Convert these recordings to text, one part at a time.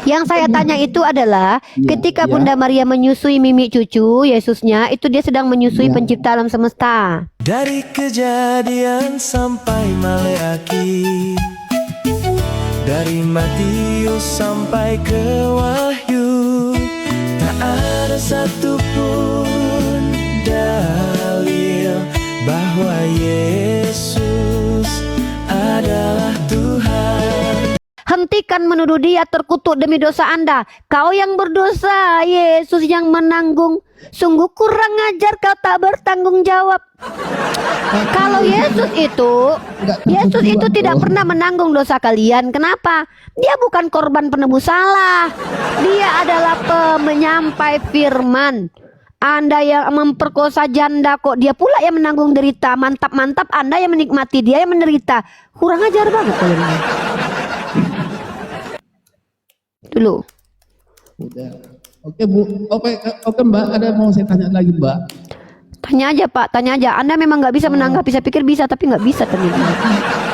Yang saya tanya itu adalah Iya, ketika iya, Bunda Maria menyusui Mimi cucu Yesusnya, itu dia sedang menyusui iya. pencipta alam semesta. Dari Kejadian sampai Maleakhi, dari Matius sampai ke Wahyu, tak ada satupun dalil bahwa Yesus adalah Tuhan. Hentikan menuduh dia terkutuk demi dosa Anda. Kau yang berdosa, Yesus yang menanggung. Sungguh kurang ajar, kau tak bertanggung jawab. Kalau Yesus itu tidak pernah menanggung dosa kalian. Kenapa? Dia bukan korban penebus salah. Dia adalah penyampai firman. Anda yang memperkosa janda kok dia pula yang menanggung derita. Mantap-mantap Anda yang menikmati, dia yang menderita. Kurang ajar banget kalian. Dulu. Udah. Oke Bu, oke Mbak, ada mau saya tanya lagi Mbak. Tanya aja Pak, tanya aja. Anda memang nggak bisa menanggapi. Saya pikir bisa, tapi nggak bisa ternyata.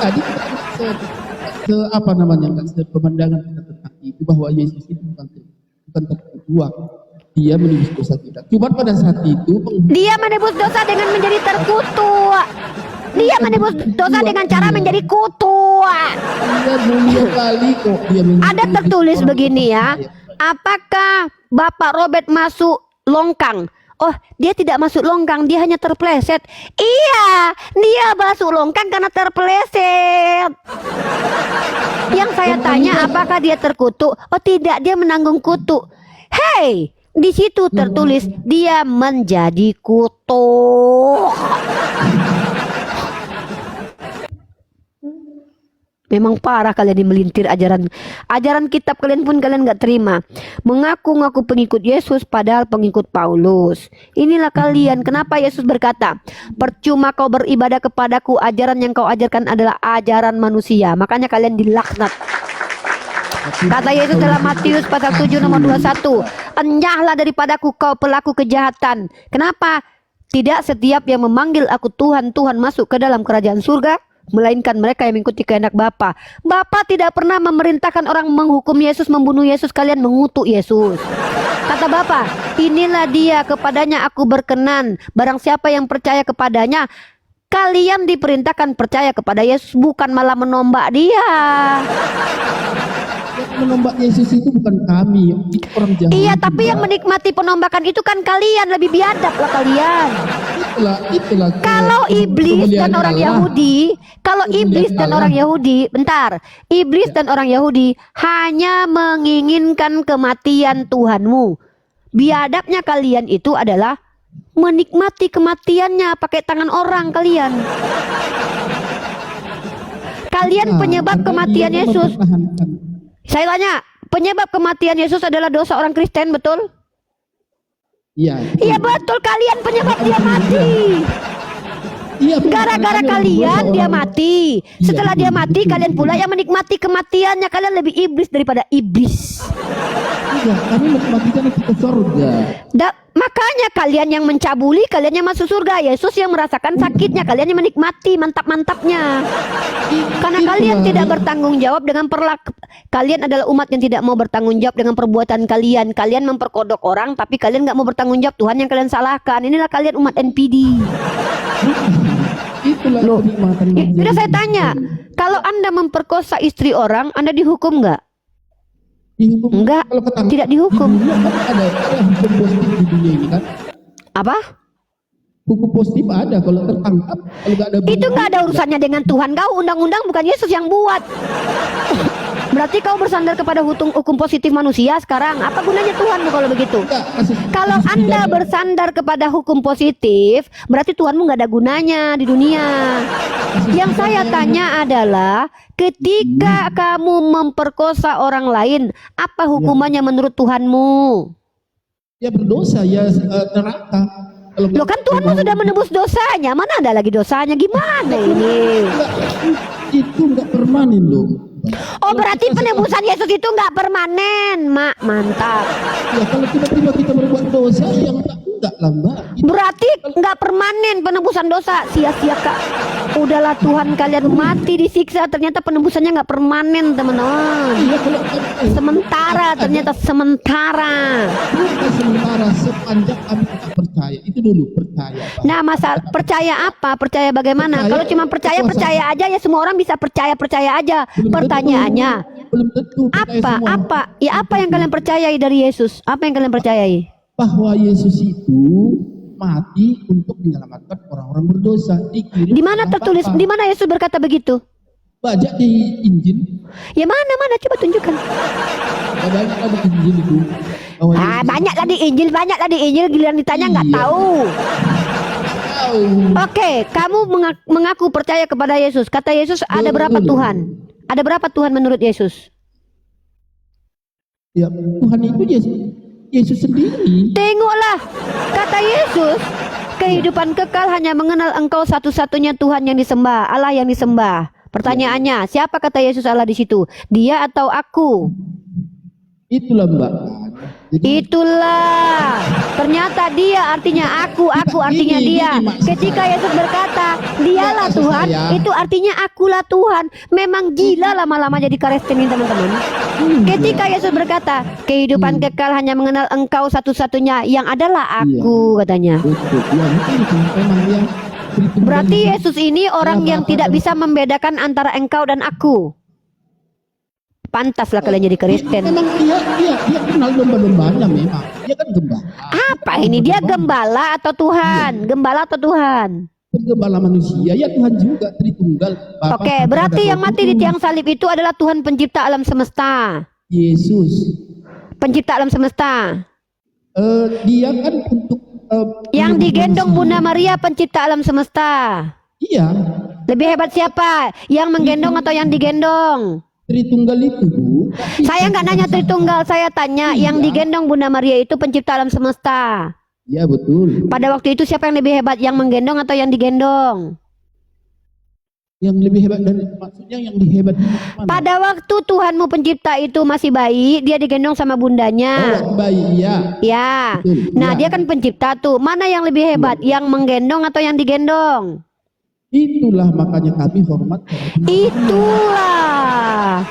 Tadi apa namanya pemandangan kita tentang itu bahwa Yesus itu bukan terkutuk, dia menebus dosa kita. Cuma pada saat itu dia menebus dosa dengan menjadi terkutuk. Dia menebus dosa dengan cara menjadi kutu. Dia mulia kali kok dia Ada tertulis begini ya. Apakah Bapak Robert masuk longkang? Oh, dia tidak masuk longkang, dia hanya terpleset. Iya, dia masuk longkang karena terpleset. Yang saya tanya, apakah dia terkutuk? Oh tidak, dia menanggung kutuk. Hey, di situ tertulis dia menjadi kutuk. Memang parah kalian di melintir ajaran kitab kalian pun kalian nggak terima. Mengaku-ngaku pengikut Yesus padahal pengikut Paulus. Inilah kalian. Kenapa Yesus berkata, percuma kau beribadah kepadaku, ajaran yang kau ajarkan adalah ajaran manusia. Makanya kalian dilaknat. Kata Yesus dalam Matius pasal 7 nomor 21, enyahlah daripadaku kau pelaku kejahatan. Kenapa? Tidak setiap yang memanggil aku Tuhan, Tuhan masuk ke dalam kerajaan surga, melainkan mereka yang mengikuti kehendak Bapa. Bapa tidak pernah memerintahkan orang menghukum Yesus, membunuh Yesus. Kalian mengutuk Yesus. Kata Bapa, inilah dia, kepadanya aku berkenan. Barang siapa yang percaya kepadanya, kalian diperintahkan percaya kepada Yesus, bukan malah menombak dia. yang menombak Yesus itu bukan kami, itu orang jahat. Iya, tapi yang menikmati penombakan itu kan kalian. Lebih biadab lah kalian. Itulah. Kalau iblis dan orang Yahudi, iblis dan orang Yahudi hanya menginginkan kematian Tuhanmu. Biadabnya kalian itu adalah menikmati kematiannya pakai tangan orang kalian. Kalian penyebab kematian Yesus. Saya tanya, penyebab kematian Yesus adalah dosa orang Kristen, betul? Iya. Iya betul, kalian penyebab dia mati. Iya, Gara-gara kalian dia mati. Setelah dia mati, kalian pula yang menikmati kematiannya. Kalian lebih iblis daripada iblis. Iya, kami menikmatikan ke surga. Makanya kalian yang mencabuli, kalian yang masuk surga. Yesus yang merasakan sakitnya, kalian yang menikmati mantap-mantapnya. Karena kalian tidak bertanggung jawab dengan kalian adalah umat yang tidak mau bertanggung jawab dengan perbuatan kalian. Kalian memperkodok orang, tapi kalian nggak mau bertanggung jawab. Tuhan yang kalian salahkan. Inilah kalian umat NPD. Itulah kenikmatan. Sudah saya tanya, kalau Anda memperkosa istri orang, Anda dihukum nggak? Dihukum. Enggak, Kalau ketangkap, tidak dihukum. Ada hukum positif di dunia ini kan? Apa? Hukum positif ada kalau tertangkap. Kalau nggak ada Itu nggak ada urusannya dengan Tuhan. Kau undang-undang bukan Yesus yang buat. Berarti kau bersandar kepada hukum positif manusia sekarang. Apa gunanya Tuhanmu kalau begitu? Kalau Anda bersandar kepada hukum positif, berarti Tuhanmu nggak ada gunanya di dunia. Yang saya tanya adalah, ketika kamu memperkosa orang lain, apa hukumannya menurut Tuhanmu? Ya berdosa, ya neraka. Loh kan Tuhanmu sudah menebus dosanya. Mana ada lagi dosanya? Gimana ini? Itu nggak permanen loh. Oh berarti penebusan Yesus itu nggak permanen, Mak. Mantap. Ya kalau tiba-tiba kita berbuat dosa yang enggak lah Mbak. Berarti nggak permanen penebusan dosa, sia-sia Kak. Udahlah Tuhan kalian mati disiksa, ternyata penebusannya nggak permanen teman-teman. Iya, kalau Sementara, ternyata sementara. sementara sepanjang kami tidak percaya. Itu dulu percaya Pak. Nah, masa percaya apa? Percaya bagaimana? Percaya Kalau cuma percaya kekuasaan. percaya aja ya, semua orang bisa percaya aja. Belum Pertanyaannya, tentu, belum tentu percaya apa? semua. Apa? Ya apa yang kalian percayai dari Yesus? Apa yang kalian percayai? Bahwa Yesus itu mati untuk menyelamatkan orang-orang berdosa. Dikirim Di mana oleh tertulis? Bapa. Di mana Yesus berkata begitu? Baca di Injil. Ya mana? Coba tunjukkan. Banyak ada Injil itu. Bahwa Ah, Yesus banyaklah di Injil, giliran ditanya nggak Iya. tahu. tahu. Oke, kamu mengaku percaya kepada Yesus. Kata Yesus, ada berapa Betul. Tuhan? Ada berapa Tuhan menurut Yesus? Ya, Tuhan itu Yesus sendiri. Tengoklah, kata Yesus, kehidupan kekal hanya mengenal Engkau satu-satunya Tuhan yang disembah, Allah yang disembah. Pertanyaannya, siapa kata Yesus Allah di situ? Dia atau aku? Itulah Mbak. Jadi Itulah. Ternyata dia artinya aku artinya Gini, dia. maksud Ketika saya. Yesus berkata, dialah Maksud Tuhan, saya. itu artinya akulah Tuhan. Memang gila lama-lama jadi Kristen ini teman-teman. Ketika Yesus berkata, kehidupan kekal hanya mengenal Engkau satu-satunya yang adalah aku, katanya. betul. Ya, betul itu. Memang dia berhitung Berarti dari- Yesus ini orang Ya, yang Bapak tidak dan- bisa membedakan antara engkau dan aku. Pantaslah kalian jadi Kristen. Memang dia kenal domba-dombanya memang. Dia kan gembala. Apa ini? Dia gembala atau Tuhan? Gembala atau Tuhan? Penggembala manusia, ya Tuhan juga Tritunggal. Bapa, Oke, Putra, berarti dan yang Roh mati di Kudus. tiang salib itu adalah Tuhan pencipta alam semesta. Yesus. Pencipta alam semesta. Dia kan untuk Yang penyembuh digendong manusia. Bunda Maria pencipta alam semesta. Iya, Lebih hebat siapa? Yang menggendong atau yang digendong? Tritunggal itu Bu. Tapi Saya nggak nanya Tritunggal, saya tanya yang Iya. digendong Bunda Maria itu pencipta alam semesta. Ya betul. Pada waktu itu siapa yang lebih hebat? Yang menggendong atau yang digendong? Yang lebih hebat dari maksudnya yang dihebat mana? Pada waktu Tuhanmu pencipta itu masih bayi, dia digendong sama bundanya. Oh, bayi, ya. Ya. Betul, Nah, ya. dia kan pencipta tuh. Mana yang lebih hebat? Yang menggendong atau yang digendong? Itulah makanya kami hormat. Itulah.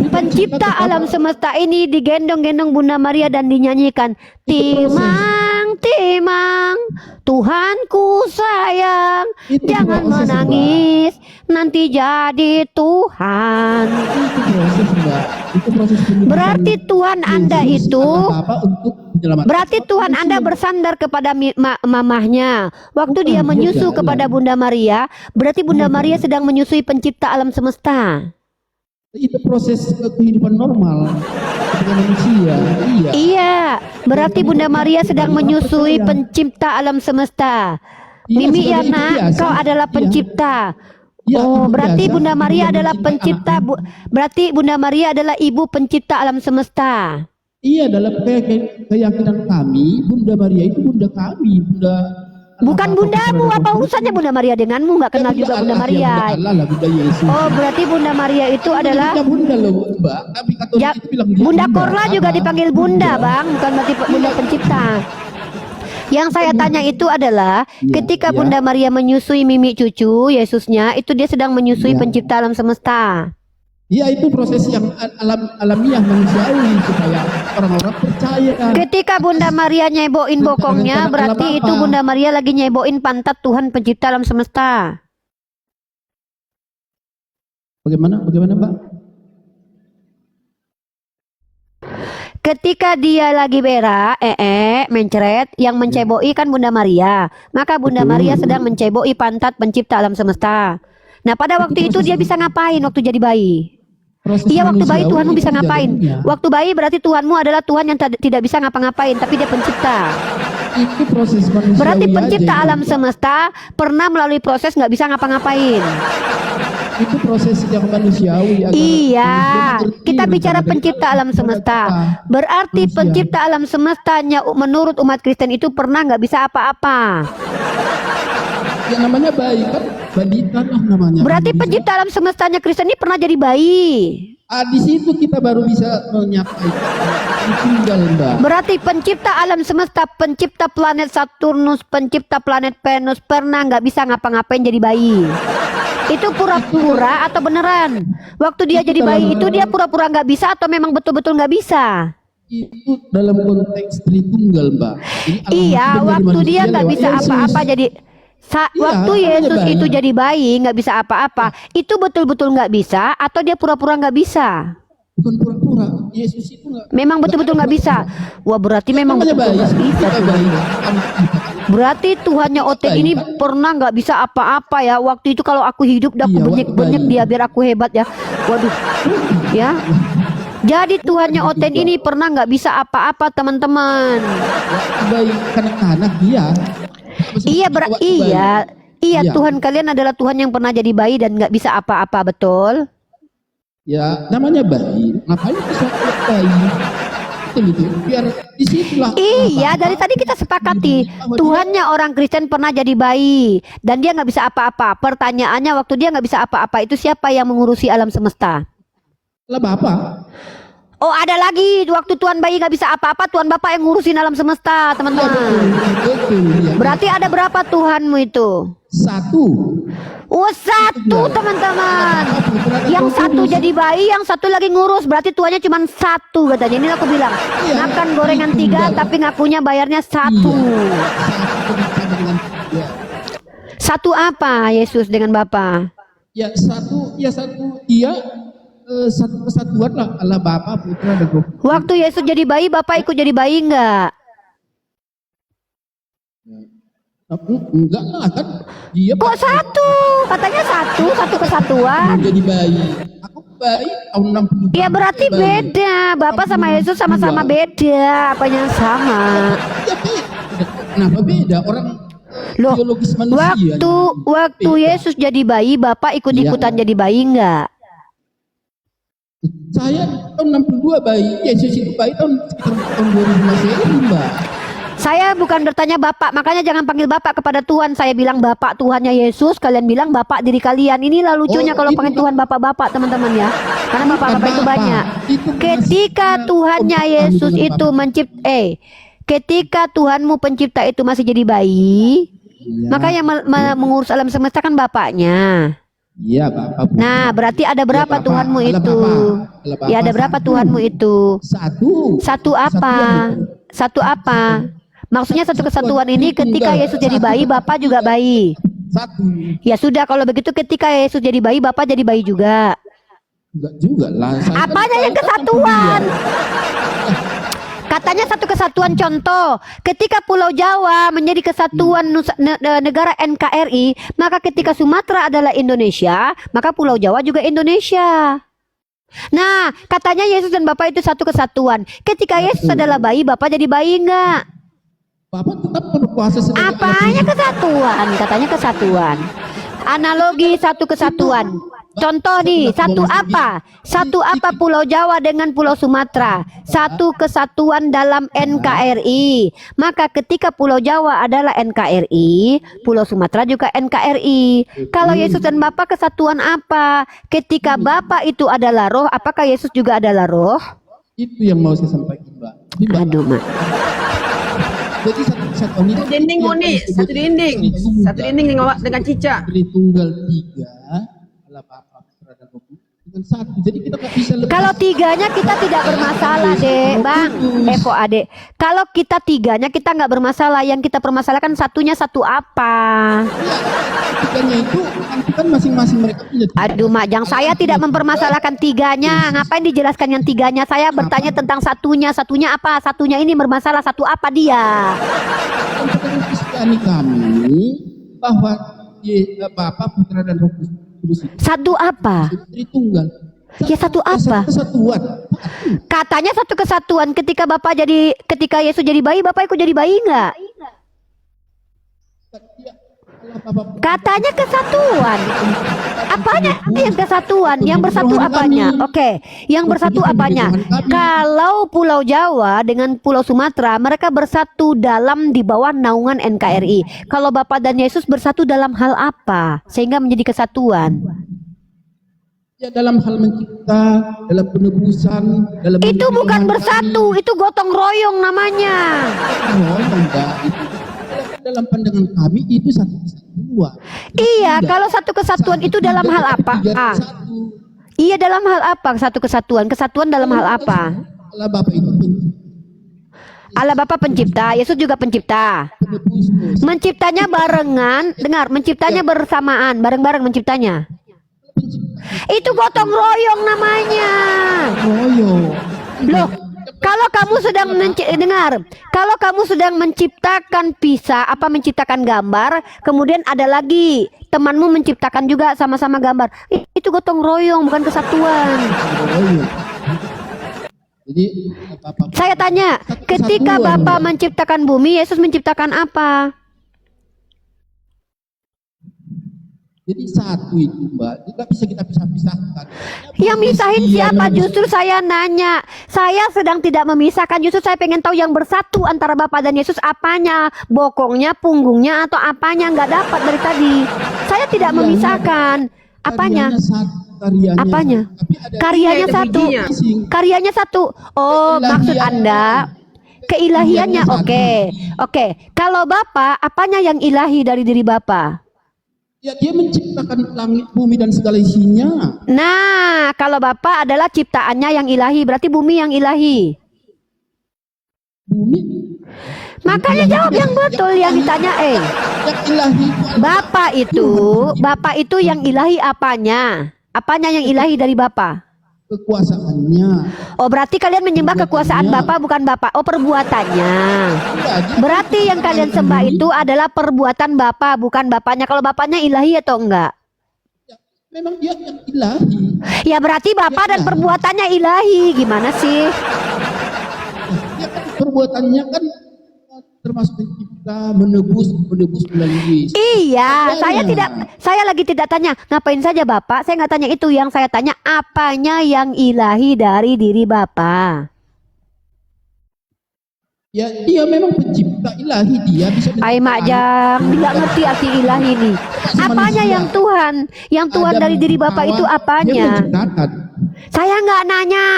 Pencipta alam semesta ini digendong-gendong Bunda Maria dan dinyanyikan, timang, timang, Tuhanku sayang, Itu jangan proses, menangis, nanti jadi Tuhan. Itu proses Mbak. Itu proses penyembuhan Berarti Tuhan Anda Yesus, itu, anak Bapa untuk menyelamatkan berarti Tuhan Anda manusia. bersandar kepada mamahnya. Waktu Bukan, dia menyusu beda, kepada ya. Bunda Maria, berarti Bunda Bukan. Maria sedang menyusui pencipta alam semesta. Itu proses kehidupan normal ketika manusia. Iya. Iya, berarti Bunda Maria sedang menyusui percaya. pencipta alam semesta. Iya, Mimi sebagai ya ibu nak, biasa. kau adalah Iya. pencipta. Iya, Oh, ibu berarti biasa. Bunda Ibu Maria yang adalah mencintai pencipta. anaknya. Berarti Bunda Maria adalah ibu pencipta alam semesta. Iya, dalam keyakinan kami, Bunda Maria itu bunda kami, bunda. Bukan bundamu, apa urusannya Bunda Maria denganmu? Nggak kenal juga Bunda Maria. Allah lah, Bunda Yesus. Oh, berarti Bunda Maria itu adalah Bunda, bunda loh, Mbak. Kami Katolik ya, itu bilang dia Bunda Korla juga apa? dipanggil Bunda, Bang, bukan berarti Bunda pencipta. Yang saya tanya itu adalah Ya, ketika ya. Bunda Maria menyusui Mimi cucu Yesusnya, itu dia sedang menyusui Ya. pencipta alam semesta. Iya, itu proses yang alamiah manusiawi supaya orang-orang percaya. Ketika Bunda Maria nyeboin bokongnya, Dengan berarti alam itu apa? Bunda Maria lagi nyeboin pantat Tuhan pencipta alam semesta. Bagaimana Mbak? Ketika dia lagi berak, mencret, yang menceboi kan Bunda Maria. Maka Bunda Betul. Maria sedang menceboi pantat pencipta alam semesta. Nah, pada waktu itu dia bisa ngapain waktu jadi bayi? Proses Iya, waktu bayi manusiawi Tuhanmu bisa itu ngapain? jadinya. Waktu bayi berarti Tuhanmu adalah Tuhan yang tidak bisa ngapa-ngapain, tapi dia pencipta. Itu proses manusiawi Berarti pencipta aja, alam Mbak. semesta pernah melalui proses nggak bisa ngapa-ngapain. Itu proses yang manusiawi agar Iya, manusia mengerti kita rencana bicara dari pencipta Allah alam kepada semesta. kita. Berarti Manusia. pencipta alam semestanya menurut umat Kristen itu pernah nggak bisa apa-apa. Yang namanya bayi kan balita lah namanya. Berarti Bisa. pencipta alam semestanya Kristen ini pernah jadi bayi. Di situ kita baru bisa menyampaikan Tritunggal, Mbak. Berarti pencipta alam semesta, pencipta planet Saturnus, pencipta planet Venus pernah nggak bisa ngapa-ngapain jadi bayi. Itu pura-pura atau beneran? Waktu dia jadi bayi itu dia pura-pura nggak bisa atau memang betul-betul nggak bisa? Itu dalam konteks Tritunggal, Mbak. Jadi Allah Iya, sudah menjadi waktu dia manusia nggak lewat bisa Yesus. apa-apa jadi Iya, waktu namanya Yesus bayi. itu jadi bayi nggak bisa apa-apa, itu betul-betul nggak bisa atau dia pura-pura nggak bisa? Bukan pura-pura. Yesus itu nggak. Memang betul-betul nggak bisa. Wah, berarti memang Namanya betul-betul bayi. nggak bisa. Kita bayi. Anak kita. Berarti Tuhannya Oten ini pernah nggak bisa apa-apa ya. Waktu itu kalau aku hidup dah aku Iya, benyek-benyek bayi. dia biar aku hebat ya. Waduh, ya. Jadi Tuhannya Oten ini pernah nggak bisa apa-apa teman-teman. Waktu bayi kanak-kanak dia. Iya Waktu bayi. iya Iya. Tuhan kalian adalah Tuhan yang pernah jadi bayi dan nggak bisa apa-apa, betul? Ya, namanya bayi. Ngapain bisa bayi? Itu biar disitulah. Iya, dari tadi kita sepakati Tuhannya orang Kristen pernah jadi bayi dan dia nggak bisa apa-apa. Pertanyaannya waktu dia nggak bisa apa-apa itu siapa yang mengurusi alam semesta? Lah Bapak. Oh, ada lagi waktu Tuhan bayi nggak bisa apa-apa, Tuhan Bapak yang ngurusin alam semesta, teman-teman. Betul. Ya. Berarti ada berapa Tuhanmu itu? Satu. Oh, satu teman-teman. Yang satu jadi bayi, yang satu lagi ngurus. Berarti tuannya cuma satu katanya. Ini aku bilang. Iya, Makan gorengan itu 3 enggak. tapi ngakunya bayarnya 1. Iya. Satu bersama dengan ya. Satu apa Yesus dengan Bapa? Ya satu dia satu kesatuan lah Allah Bapa Putra dan Roh. Waktu Yesus jadi bayi, Bapak ikut jadi bayi enggak? Tapi enggak lah kan dia Kok satu? Katanya satu kesatuan. jadi bayi. Aku bayi tahun 60. Ya berarti bayi. beda. Bapak sama Yesus sama-sama beda. Apanya yang sama? Ya beda. Kenapa beda? Orang Loh, biologis manusia. waktu Beda. Yesus jadi bayi, Bapak ikut-ikutan Iya. jadi bayi enggak? Saya tahun 62 bayi. Yesus itu bayi sekitar tahun 2000 Masehi, Mbak. Saya bukan bertanya Bapak, makanya jangan panggil Bapak kepada Tuhan. Saya bilang Bapak Tuhannya Yesus, kalian bilang Bapak diri kalian. Inilah lucunya Oh, kalau itu panggil Tuhan Bapak-Bapak, teman-teman ya. Karena Bapak-Bapak itu Bapak. banyak. Itu Ketika maksudnya Tuhannya pemahaman Yesus dengan itu Bapak. ketika Tuhanmu pencipta itu masih jadi bayi, Iya. maka yang mengurus alam semesta kan Bapaknya. Iya, Bapak. Putra. Nah, berarti ada berapa Bapak. Tuhanmu Allah itu? Bapak. Allah Ya ada Bapak. berapa Satu. Tuhanmu itu? Satu. Satu apa? Satu apa? Maksudnya satu kesatuan ini ketika Yesus jadi bayi, Bapak juga bayi. Satu. Ya sudah kalau begitu ketika Yesus jadi bayi, Bapak jadi bayi juga. Enggak juga lah. Saya kan Apanya yang tahu kesatuan? kan Katanya satu kesatuan, contoh. Ketika Pulau Jawa menjadi kesatuan negara NKRI, maka ketika Sumatera adalah Indonesia, maka Pulau Jawa juga Indonesia. Nah, katanya Yesus dan Bapak itu satu kesatuan. Ketika Yesus adalah bayi, Bapak jadi bayi enggak? Bapak tetap berkuasa sebagai Apanya Allah. kesatuan? Katanya kesatuan. Analogi satu kesatuan. Contoh nih, satu apa? Satu apa Pulau Jawa dengan Pulau Sumatera? Satu kesatuan dalam NKRI. Maka ketika Pulau Jawa adalah NKRI, Pulau Sumatera juga NKRI. Kalau Yesus dan Bapa kesatuan apa? Ketika Bapa itu adalah roh, apakah Yesus juga adalah roh? Itu yang mau saya sampaikan, Mbak. Jadi, Mbak, Aduh, Mak. jadi satu kesatuan itu Satu dinding, yang Moni. disebut Satu dinding. Tritunggal. Satu dinding dengan cicak. Tritunggal 3 Allah Bapa Putra dan Roh Kudus dengan satu. Jadi kita nggak bisa lepas. Kalau tiganya kita tidak bermasalah, Dek, Bang. Kok Adek. Kalau kita tiganya kita nggak bermasalah. Yang kita permasalahkan satunya satu apa? Tiganya itu kan masing-masing mereka punya. Aduh, Majang, saya tidak mempermasalahkan tiganya. Ngapain dijelaskan yang tiganya? Saya bertanya tentang satunya. Satunya apa? Satunya ini bermasalah. Satu apa dia? Kepercayaan Kristiani kami bahwa Bapa Putra dan Roh Kudus itu Satu apa? Tritunggal. Ya satu apa? Kesatuan. Katanya satu kesatuan. Ketika Yesus jadi bayi, Bapak ikut jadi bayi nggak? Katanya kesatuan. Apanya yang kesatuan? Yang bersatu apanya? Oke, yang bersatu apanya? Kalau Pulau Jawa dengan Pulau Sumatera, mereka bersatu di bawah naungan NKRI. Kalau Bapak dan Yesus bersatu dalam hal apa? Sehingga menjadi kesatuan. Ya dalam hal mencipta, dalam penebusan, dalam Itu memberi bukan Tuhan bersatu, itu gotong royong namanya. kami. Oh, enggak. Itu dalam pandangan kami itu satu kesatuan. Iya, Tidak. kalau satu kesatuan Satu itu dalam tiga, hal tetapi apa? tiga Ah, satu. iya dalam hal apa satu kesatuan? Kesatuan dalam hal apa? Allah Bapa itu Allah Bapa pencipta, Yesus juga pencipta. penebus dosa. Menciptanya barengan, dengar, menciptanya bersamaan, bareng-bareng menciptanya. Itu gotong royong namanya. Royong. Loh, kalau kamu sedang dengar, kalau kamu sedang menciptakan pisah, apa menciptakan gambar, kemudian ada lagi temanmu menciptakan juga sama-sama gambar. Itu gotong royong, bukan kesatuan. Royong. Jadi apa? Saya tanya, ketika Kesatuan, Bapa Mbak. menciptakan bumi, Yesus menciptakan apa? Jadi satu itu Mbak, tidak bisa kita pisah-pisahkan. Yang misahin Iya, siapa? memang Justru saya nanya. Saya sedang tidak memisahkan. Justru saya pengen tahu yang bersatu antara Bapa dan Yesus apanya? Bokongnya, punggungnya, atau apanya? Nggak dapat dari tadi. Saya tidak memisahkan. Apanya? karyanya satu, karyanya Apanya? satu. Tapi ada Karyanya ada satu. masing-masing. Karyanya satu. Oh, maksud Anda keilahiannya. Keilahiannya Oke. Oke. Kalau Bapa, apanya yang ilahi dari diri Bapa? Ya dia menciptakan langit, bumi dan segala isinya. Nah, kalau Bapa adalah ciptaannya yang ilahi, berarti bumi yang ilahi. Bumi. Makanya jawab yang betul yang ditanya. Yang ilahi itu Bapak itu yang ilahi apanya? Apanya yang ilahi dari Bapa? kekuasaannya. Oh, berarti kalian menyembah kekuasaan Bapa bukan Bapa. Oh, perbuatannya. Enggak, dia Berarti yang kalian sembah itu adalah perbuatan Bapa bukan Bapaknya. Kalau Bapaknya ilahi atau enggak? memang dia yang ilahi. Ya berarti Bapa dan perbuatannya ilahi. Gimana sih? Dia kan perbuatannya kan termasuk mencipta, menebus melalui Yesus. Iya, Makanya. saya lagi tidak tanya ngapain saja Bapak. Saya nggak tanya itu. Yang saya tanya apanya yang ilahi dari diri Bapak. Ya dia memang pencipta ilahi, dia bisa Ay Mak Jang, nggak ngerti arti ilahi nih. Apanya yang Tuhan? Yang Tuhan dari diri Bapak itu Dia apanya? menciptakan. Saya nggak nanya.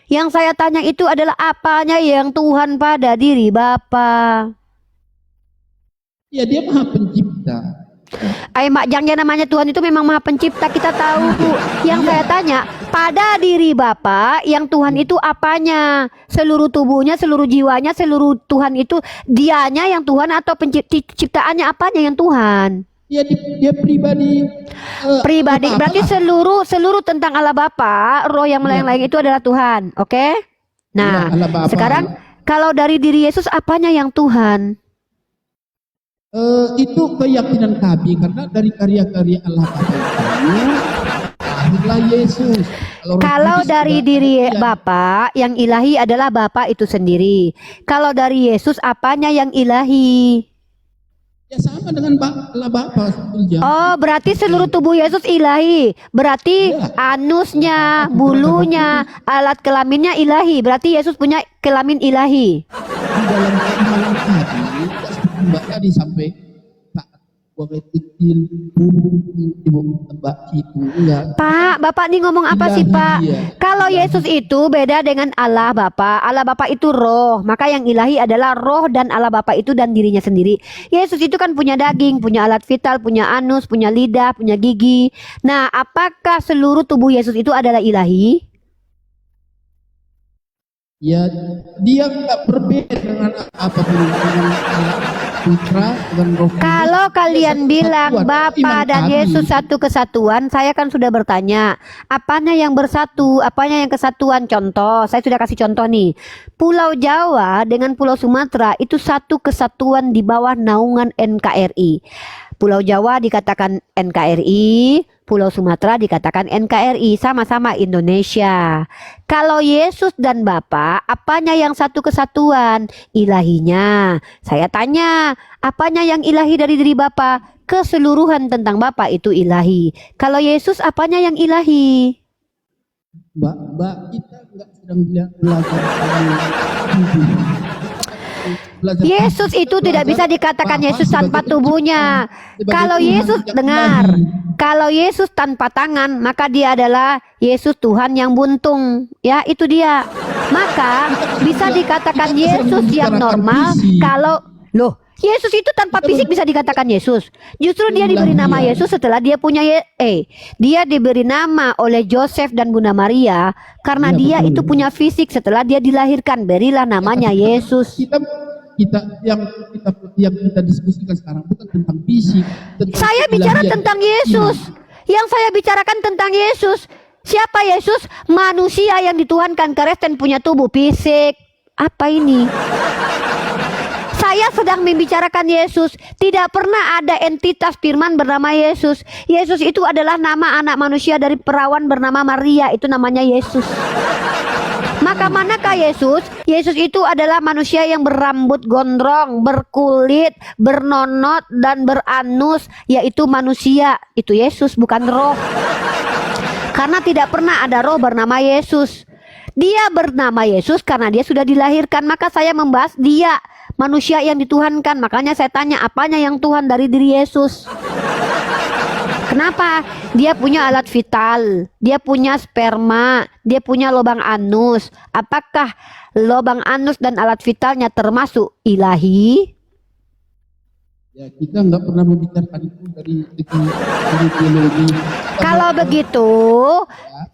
Yang saya tanya itu adalah apanya yang Tuhan pada diri Bapak. Ya dia maha pencipta. Ay Mak Jang, yang namanya Tuhan itu memang maha pencipta, kita tahu Bu. Yang saya tanya pada diri Bapak yang Tuhan itu apanya? Seluruh tubuhnya, seluruh jiwanya, seluruh Tuhan itu dianya yang Tuhan atau penciptaannya apanya yang Tuhan? Ya dia pribadi. Pribadi apa-apa. berarti seluruh tentang Allah Bapa, roh yang melayang-layang itu adalah Tuhan. Oke? Nah, Ya, Allah Bapa. sekarang kalau dari diri Yesus apanya yang Tuhan? Itu keyakinan kami karena dari karya-karya Allah Bapa itu lahirlah Yesus. Kalau Kudus dari juga diri demikian. Bapa yang ilahi adalah Bapa itu sendiri. Kalau dari Yesus apanya yang ilahi? Ya sama dengan Allah Bapa sebetulnya. Oh, berarti seluruh tubuh Yesus ilahi. Berarti Ya. anusnya, bulunya, alat kelaminnya ilahi. Berarti Yesus punya kelamin ilahi. Di dalam keimanan tadi tidak seperti Mbak tadi sampai saat gua kecil ibu tebak itu enggak. Pak, Bapak nih ngomong apa sih, Ilahi Pak? dia. Kalau Yesus itu beda dengan Allah Bapa. Allah Bapa itu roh, maka yang ilahi adalah roh dan Allah Bapa itu dan dirinya sendiri. Yesus itu kan punya daging, punya alat vital, punya anus, punya lidah, punya gigi. Nah, apakah seluruh tubuh Yesus itu adalah ilahi? Ya dia enggak berbeda dengan apapun dengan Putra dengan Roh Kudus. Kalau kalian Dia satu bilang kesatuan. Bapa Iman dan kami. Yesus satu kesatuan, saya kan sudah bertanya, apanya yang bersatu, apanya yang kesatuan? Contoh, saya sudah kasih contoh nih. Pulau Jawa dengan Pulau Sumatera itu satu kesatuan di bawah naungan NKRI. Pulau Jawa dikatakan NKRI, Pulau Sumatera dikatakan NKRI, sama-sama Indonesia. Kalau Yesus dan Bapa, apanya yang satu kesatuan? Ilahinya. Saya tanya, apanya yang ilahi dari diri Bapa? Keseluruhan tentang Bapa itu ilahi. Kalau Yesus, apanya yang ilahi? Mbak kita enggak sedang belajar tentang tubuh. belajar Yesus itu tidak bisa dikatakan Bapa Yesus tanpa sebagai tubuhnya. sebagai Kalau Tuhan Yesus yang dengar, ilahi. kalau Yesus tanpa tangan, maka dia adalah Yesus Tuhan yang buntung. Ya, itu dia. Maka bisa dikatakan kita sedang Yesus yang membicarakan normal fisik. kalau loh, Yesus itu tanpa Kita fisik bisa dikatakan Yesus. Justru dia Inilah diberi nama dia. Yesus setelah dia punya dia diberi nama oleh Joseph dan Bunda Maria karena Iya, dia betul. itu punya fisik setelah dia dilahirkan. Berilah namanya Yesus. Yang kita diskusikan sekarang bukan tentang fisik. Tentang Saya bicara keilahian. tentang Yesus. Yang saya bicarakan tentang Yesus. Siapa Yesus? Manusia yang dituhankan Kristen punya tubuh fisik. Apa ini? Saya sedang membicarakan Yesus. Tidak pernah ada entitas firman bernama Yesus. Yesus itu adalah nama anak manusia dari perawan bernama Maria. Itu namanya Yesus. Maka manakah Yesus? Yesus itu adalah manusia yang berambut gondrong, berkulit, bernonot, dan beranus. Yaitu manusia. Itu Yesus, bukan roh. Karena tidak pernah ada roh bernama Yesus. Dia bernama Yesus karena dia sudah dilahirkan. Maka saya membahas dia, manusia yang dituhankan. Makanya saya tanya, apanya yang Tuhan dari diri Yesus? Kenapa? Dia punya alat vital, dia punya sperma, dia punya lubang anus. Apakah lubang anus dan alat vitalnya termasuk ilahi? Ya, kita nggak pernah membicarakan itu dari teologi. Kalau begitu,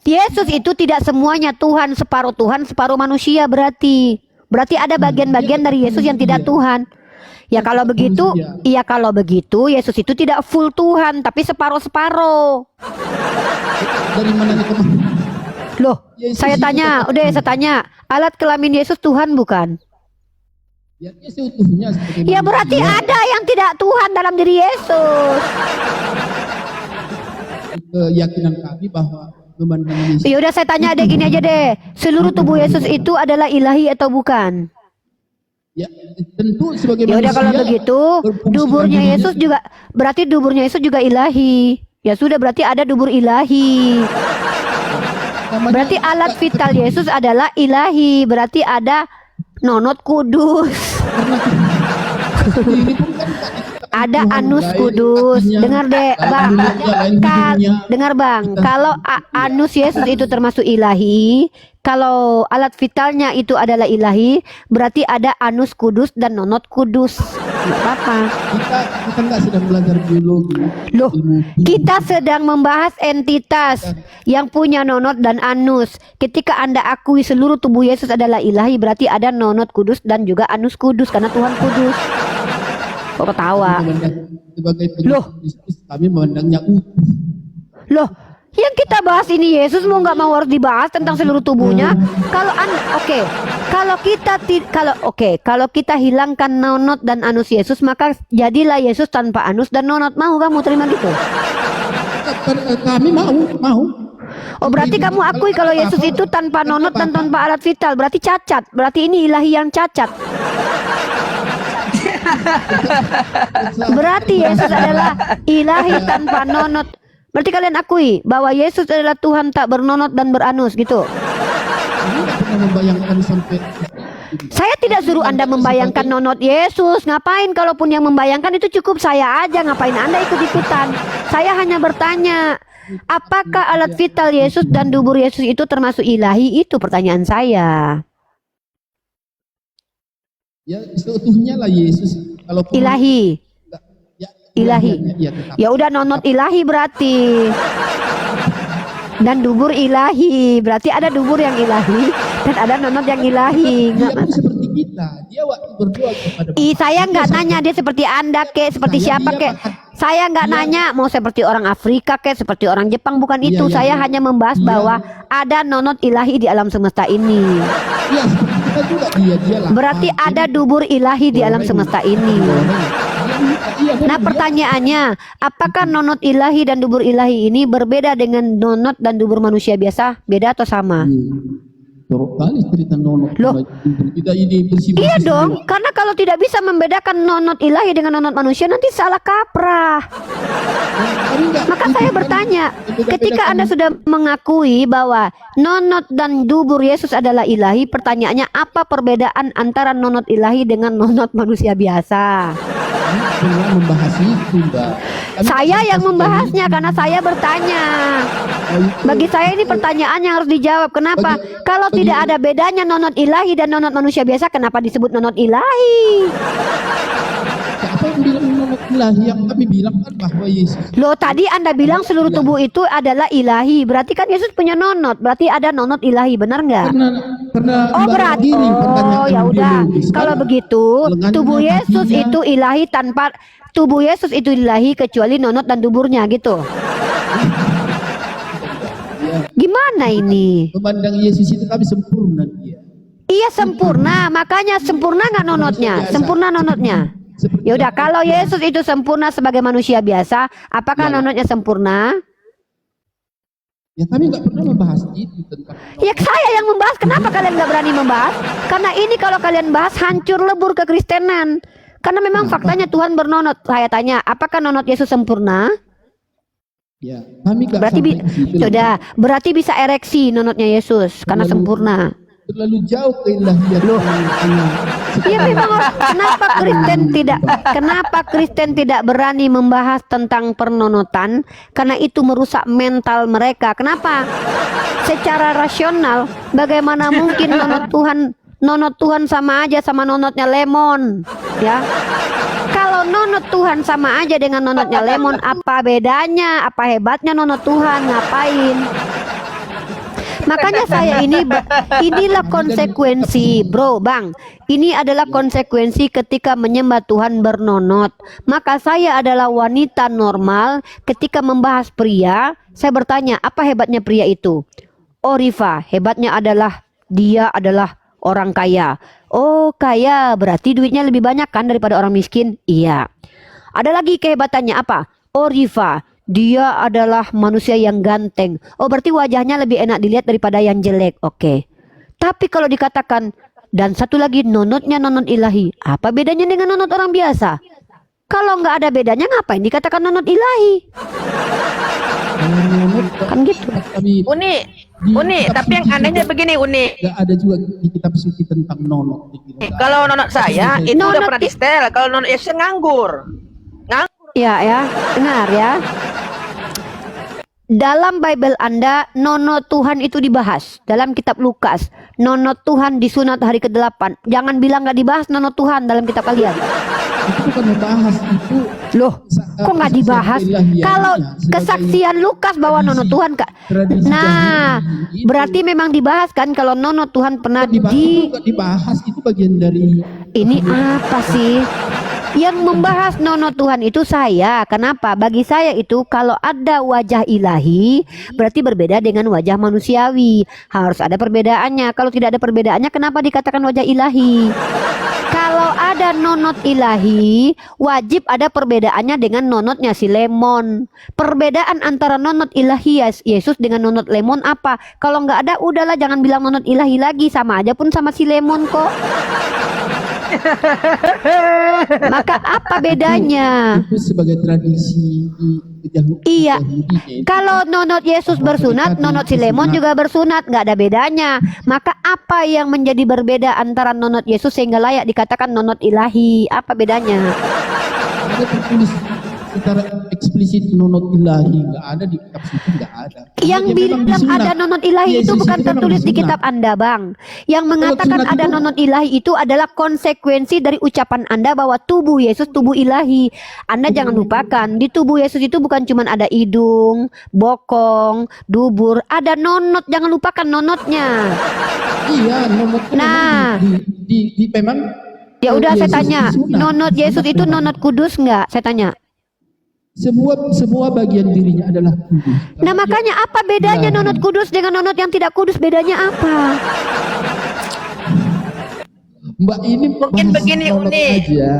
Yesus itu tidak semuanya Tuhan, separuh manusia berarti. Berarti ada bagian-bagian dari Yesus yang tidak Tuhan. Ya kalau begitu, Yesus itu tidak full Tuhan, tapi separuh-separuh. Dari mana itu? Loh, Yesus saya itu tanya, alat kelamin Yesus Tuhan bukan? Ya, dia seutuhnya sebagai Ya berarti manusia. ada yang tidak Tuhan dalam diri Yesus. Keyakinan kami bahwa memandang Yesus. Ya udah saya tanya deh, gini aja deh. Seluruh tubuh Yesus itu adalah ilahi atau bukan? Ya, tentu sebagai Ya udah manusia. kalau begitu, berfungsi duburnya dengan Yesus dirinya. juga berarti duburnya Yesus juga ilahi. Ya sudah berarti ada dubur ilahi. Namanya- Berarti alat vital Yesus adalah ilahi. Berarti ada nonot kudus. Ini pun kan Ada Tuhan anus lain kudus. kakinya, Dengar deh, lain Bang. mulutnya, lain hidungnya. Dengar Bang, Kita- kalau anus Yesus itu termasuk ilahi, kalau alat vitalnya itu adalah ilahi, berarti ada anus kudus dan nonot kudus. Nggak apa-apa. kita nggak sedang belajar biologi. Loh, ilmu. kita sedang membahas entitas yang punya nonot dan anus. Ketika Anda akui seluruh tubuh Yesus adalah ilahi, berarti ada nonot kudus dan juga anus kudus karena Tuhan kudus. Kok ketawa? Sebagai Loh. Kristus, kami memandangnya utuh. Loh, yang kita bahas ini Yesus mau nggak mau harus dibahas tentang seluruh tubuhnya. Kalau kalau kita hilangkan nonot dan anus Yesus, maka jadilah Yesus tanpa anus dan nonot. Mau kamu terima gitu? Kami mau. Oh berarti kamu akui kalau Yesus itu tanpa nonot dan tanpa alat vital, berarti cacat. Berarti ini ilahi yang cacat. Berarti Yesus adalah ilahi tanpa nonot. Berarti kalian akui bahwa Yesus adalah Tuhan tak bernonot dan beranus gitu. Kami nggak pernah membayangkan sampai. Saya tidak suruh Anda membayangkan nonot Yesus. Ngapain? Kalaupun yang membayangkan itu cukup saya aja. Ngapain Anda ikut-ikutan? Saya hanya bertanya, apakah alat vital Yesus dan dubur Yesus itu termasuk ilahi? Itu pertanyaan saya. Ya, seutuhnya lah Yesus. Kalau Ilahi. Ya, Ilahi. Ya, tetap. Ya udah nonot ilahi berarti. Dan dubur ilahi. Berarti ada dubur yang ilahi dan ada nonot yang ilahi. Dia pun seperti kita. Dia waktu berdoa kepada Saya nggak nanya dia seperti Anda kek, seperti siapa kek. Saya nggak nanya mau seperti orang Afrika kek, seperti orang Jepang, bukan itu. Saya hanya membahas bahwa ada nonot ilahi di alam semesta ini. Iya, seperti kita juga dia lah. Berarti ada dubur ilahi di alam semesta ini. Nah pertanyaannya, apakah nonot ilahi dan dubur ilahi ini berbeda dengan nonot dan dubur manusia biasa? Beda atau sama? Jorok kali cerita nonot. Loh. Kita ini bersih. Iya dong, karena kalau tidak bisa membedakan nonot ilahi dengan nonot manusia nanti salah kaprah. Maka saya bertanya, ketika Anda sudah mengakui bahwa nonot dan dubur Yesus adalah ilahi, pertanyaannya apa perbedaan antara nonot ilahi dengan nonot manusia biasa? pernah membahas itu, Mbak. Saya yang membahasnya karena saya bertanya. Bagi saya ini pertanyaan yang harus dijawab. Kenapa? Kalau tidak ada bedanya nonot ilahi dan nonot manusia biasa, kenapa disebut nonot ilahi? Apa yang bilang nonot ilahi? Yang kami bilang kan bahwa Yesus. Loh, tadi Anda bilang seluruh tubuh itu adalah ilahi. Berarti kan Yesus punya nonot. Berarti ada nonot ilahi, benar nggak? Karena Oh berarti, oh ya udah. Kalau begitu, tubuh Yesus itu ilahi tanpa tubuh Yesus itu ilahi kecuali nonot dan duburnya gitu. Gimana ini? memandang Yesus itu kami sempurna dia. Iya sempurna, makanya sempurna nggak nonotnya? Sempurna nonotnya. Ya udah, kalau Yesus itu sempurna sebagai manusia biasa, apakah nonotnya sempurna? Ya kami nggak pernah membahas itu tentang. Ya saya yang membahas. Kenapa kalian nggak berani membahas? Karena ini kalau kalian bahas hancur lebur kekristenan. Karena memang faktanya Tuhan bernonot. Saya tanya, apakah nonot Yesus sempurna? Ya, kami nggak Berarti sampai ke situ. sudah, berarti bisa ereksi nonotnya Yesus karena sempurna. Terlalu jauh keilahian. Iya memang. Kenapa Kristen tidak berani membahas tentang pernonotan? Karena itu merusak mental mereka. Kenapa? Secara rasional, bagaimana mungkin nonot Tuhan sama aja sama nonotnya lemon, ya? Kalau nonot Tuhan sama aja dengan nonotnya lemon, apa bedanya? Apa hebatnya nonot Tuhan? Ngapain? Makanya saya inilah konsekuensi, bro, bang. Ini adalah konsekuensi ketika menyembah Tuhan bernonot. Maka saya adalah wanita normal. Ketika membahas pria, saya bertanya, apa hebatnya pria itu? Oh Rifa, hebatnya adalah dia adalah orang kaya. Oh kaya, berarti duitnya lebih banyak kan daripada orang miskin? Iya. Ada lagi kehebatannya apa? Oh Rifa, dia adalah manusia yang ganteng. Oh berarti wajahnya lebih enak dilihat daripada yang jelek. Oke. Tapi kalau dikatakan, dan satu lagi nonotnya nonot ilahi, apa bedanya dengan nonot orang biasa? Kalau nggak ada bedanya ngapain dikatakan nonot ilahi? Kan gitu. Uni, tapi yang anehnya begini, Uni. Nggak ada juga di kitab suci tentang nonot. Kalau nonot saya itu udah Nonot pernah di setel. Kalau nonot Yesus nganggur. Ya, dengar ya. Dalam Bible Anda, nonot Tuhan itu dibahas. Dalam kitab Lukas, nonot Tuhan disunat hari ke-8. Jangan bilang nggak dibahas nonot Tuhan dalam kitab kalian. Itu bukan membahas itu. Loh, kok nggak dibahas? Kalau kesaksian Lukas bahwa nonot Tuhan, Kak. Nah, berarti memang dibahas kan kalau nonot Tuhan pernah dibahas itu bagian dari. Ini apa sih? Yang membahas nonot Tuhan itu saya. Kenapa? Bagi saya itu kalau ada wajah ilahi berarti berbeda dengan wajah manusiawi. Harus ada perbedaannya. Kalau tidak ada perbedaannya, kenapa dikatakan wajah ilahi? Kalau ada nonot ilahi, wajib ada perbedaannya dengan nonotnya si lemon. Perbedaan antara nonot ilahi Yesus dengan nonot lemon apa? Kalau nggak ada, udahlah jangan bilang nonot ilahi lagi. Sama aja pun sama si lemon kok. Maka apa bedanya? Itu sebagai tradisi Iya. Kalau nonot Yesus bersunat, nonot si lemon juga bersunat, nggak ada bedanya. Maka apa yang menjadi berbeda antara nonot Yesus sehingga layak dikatakan nonot ilahi? Apa bedanya? ada tertulis secara eksplisit nonot ilahi, nggak ada di kitab suci, nggak ada. Yang bilang ada nonot ilahi itu bukan tertulis di kitab Anda, Bang. Yang mengatakan ada nonot ilahi itu adalah konsekuensi dari ucapan Anda bahwa tubuh Yesus tubuh ilahi. Anda jangan lupakan, di tubuh Yesus itu bukan cuma ada hidung, bokong, dubur, ada nonot. Jangan lupakan nonotnya. Iya, nonot. Nah, memang. Ya udah saya tanya, nonot Yesus itu nonot kudus nggak? Saya tanya. Semua bagian dirinya adalah kudus. Nah makanya apa bedanya nonot kudus dengan nonot yang tidak kudus? Bedanya apa? Mbak ini Mungkin bahas begini, psikolog Uni. aja.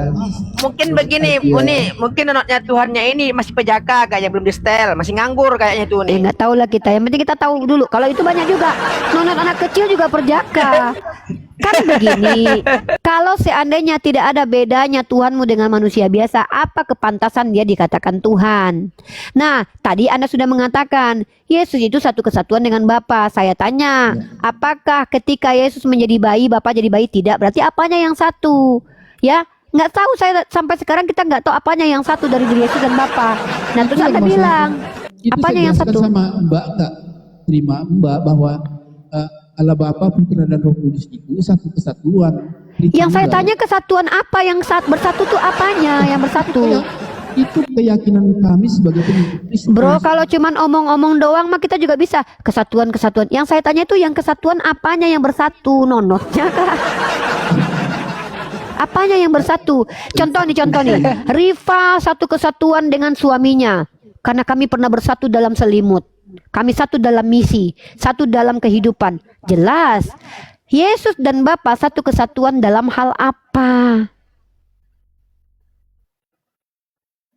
Mungkin Psikolog begini, aja. Uni. Mungkin anaknya Tuhannya ini masih pejaka, kayaknya belum di setel, masih nganggur kayaknya tuh Uni. nggak tahu lah kita. Yang penting kita tahu dulu. Kalau itu banyak juga. Nonton anak kecil juga perjaka. Kan begini. Kalau seandainya tidak ada bedanya Tuhanmu dengan manusia biasa, apa kepantasan dia dikatakan Tuhan? Nah, tadi Anda sudah mengatakan Yesus itu satu kesatuan dengan Bapa. Saya tanya, apakah ketika Yesus menjadi bayi, Bapa jadi bayi? Tidak. Berarti apanya yang satu? Ya, nggak tahu saya sampai sekarang kita nggak tahu apanya yang satu dari diri Yesus dan Bapa. Nah, terus Itu Anda yang masalah. bilang, Itu apanya saya yang jelaskan satu? sama Mbak, nggak terima Mbak bahwa Allah Bapa, Putra dan Roh Kudus itu satu kesatuan. Yang saya Tritunggal. tanya kesatuan apa yang saat bersatu tuh apanya yang bersatu? Itu keyakinan kami sebagai pengikut Kristus. Bro, kalau cuman omong-omong doang mah kita juga bisa kesatuan-kesatuan. Yang saya tanya itu yang kesatuan apanya yang bersatu, nonotnya kah? Apanya yang bersatu? Contoh nih. Riva satu kesatuan dengan suaminya. Karena kami pernah bersatu dalam selimut. Kami satu dalam misi, satu dalam kehidupan. Jelas. Yesus dan Bapa satu kesatuan dalam hal apa?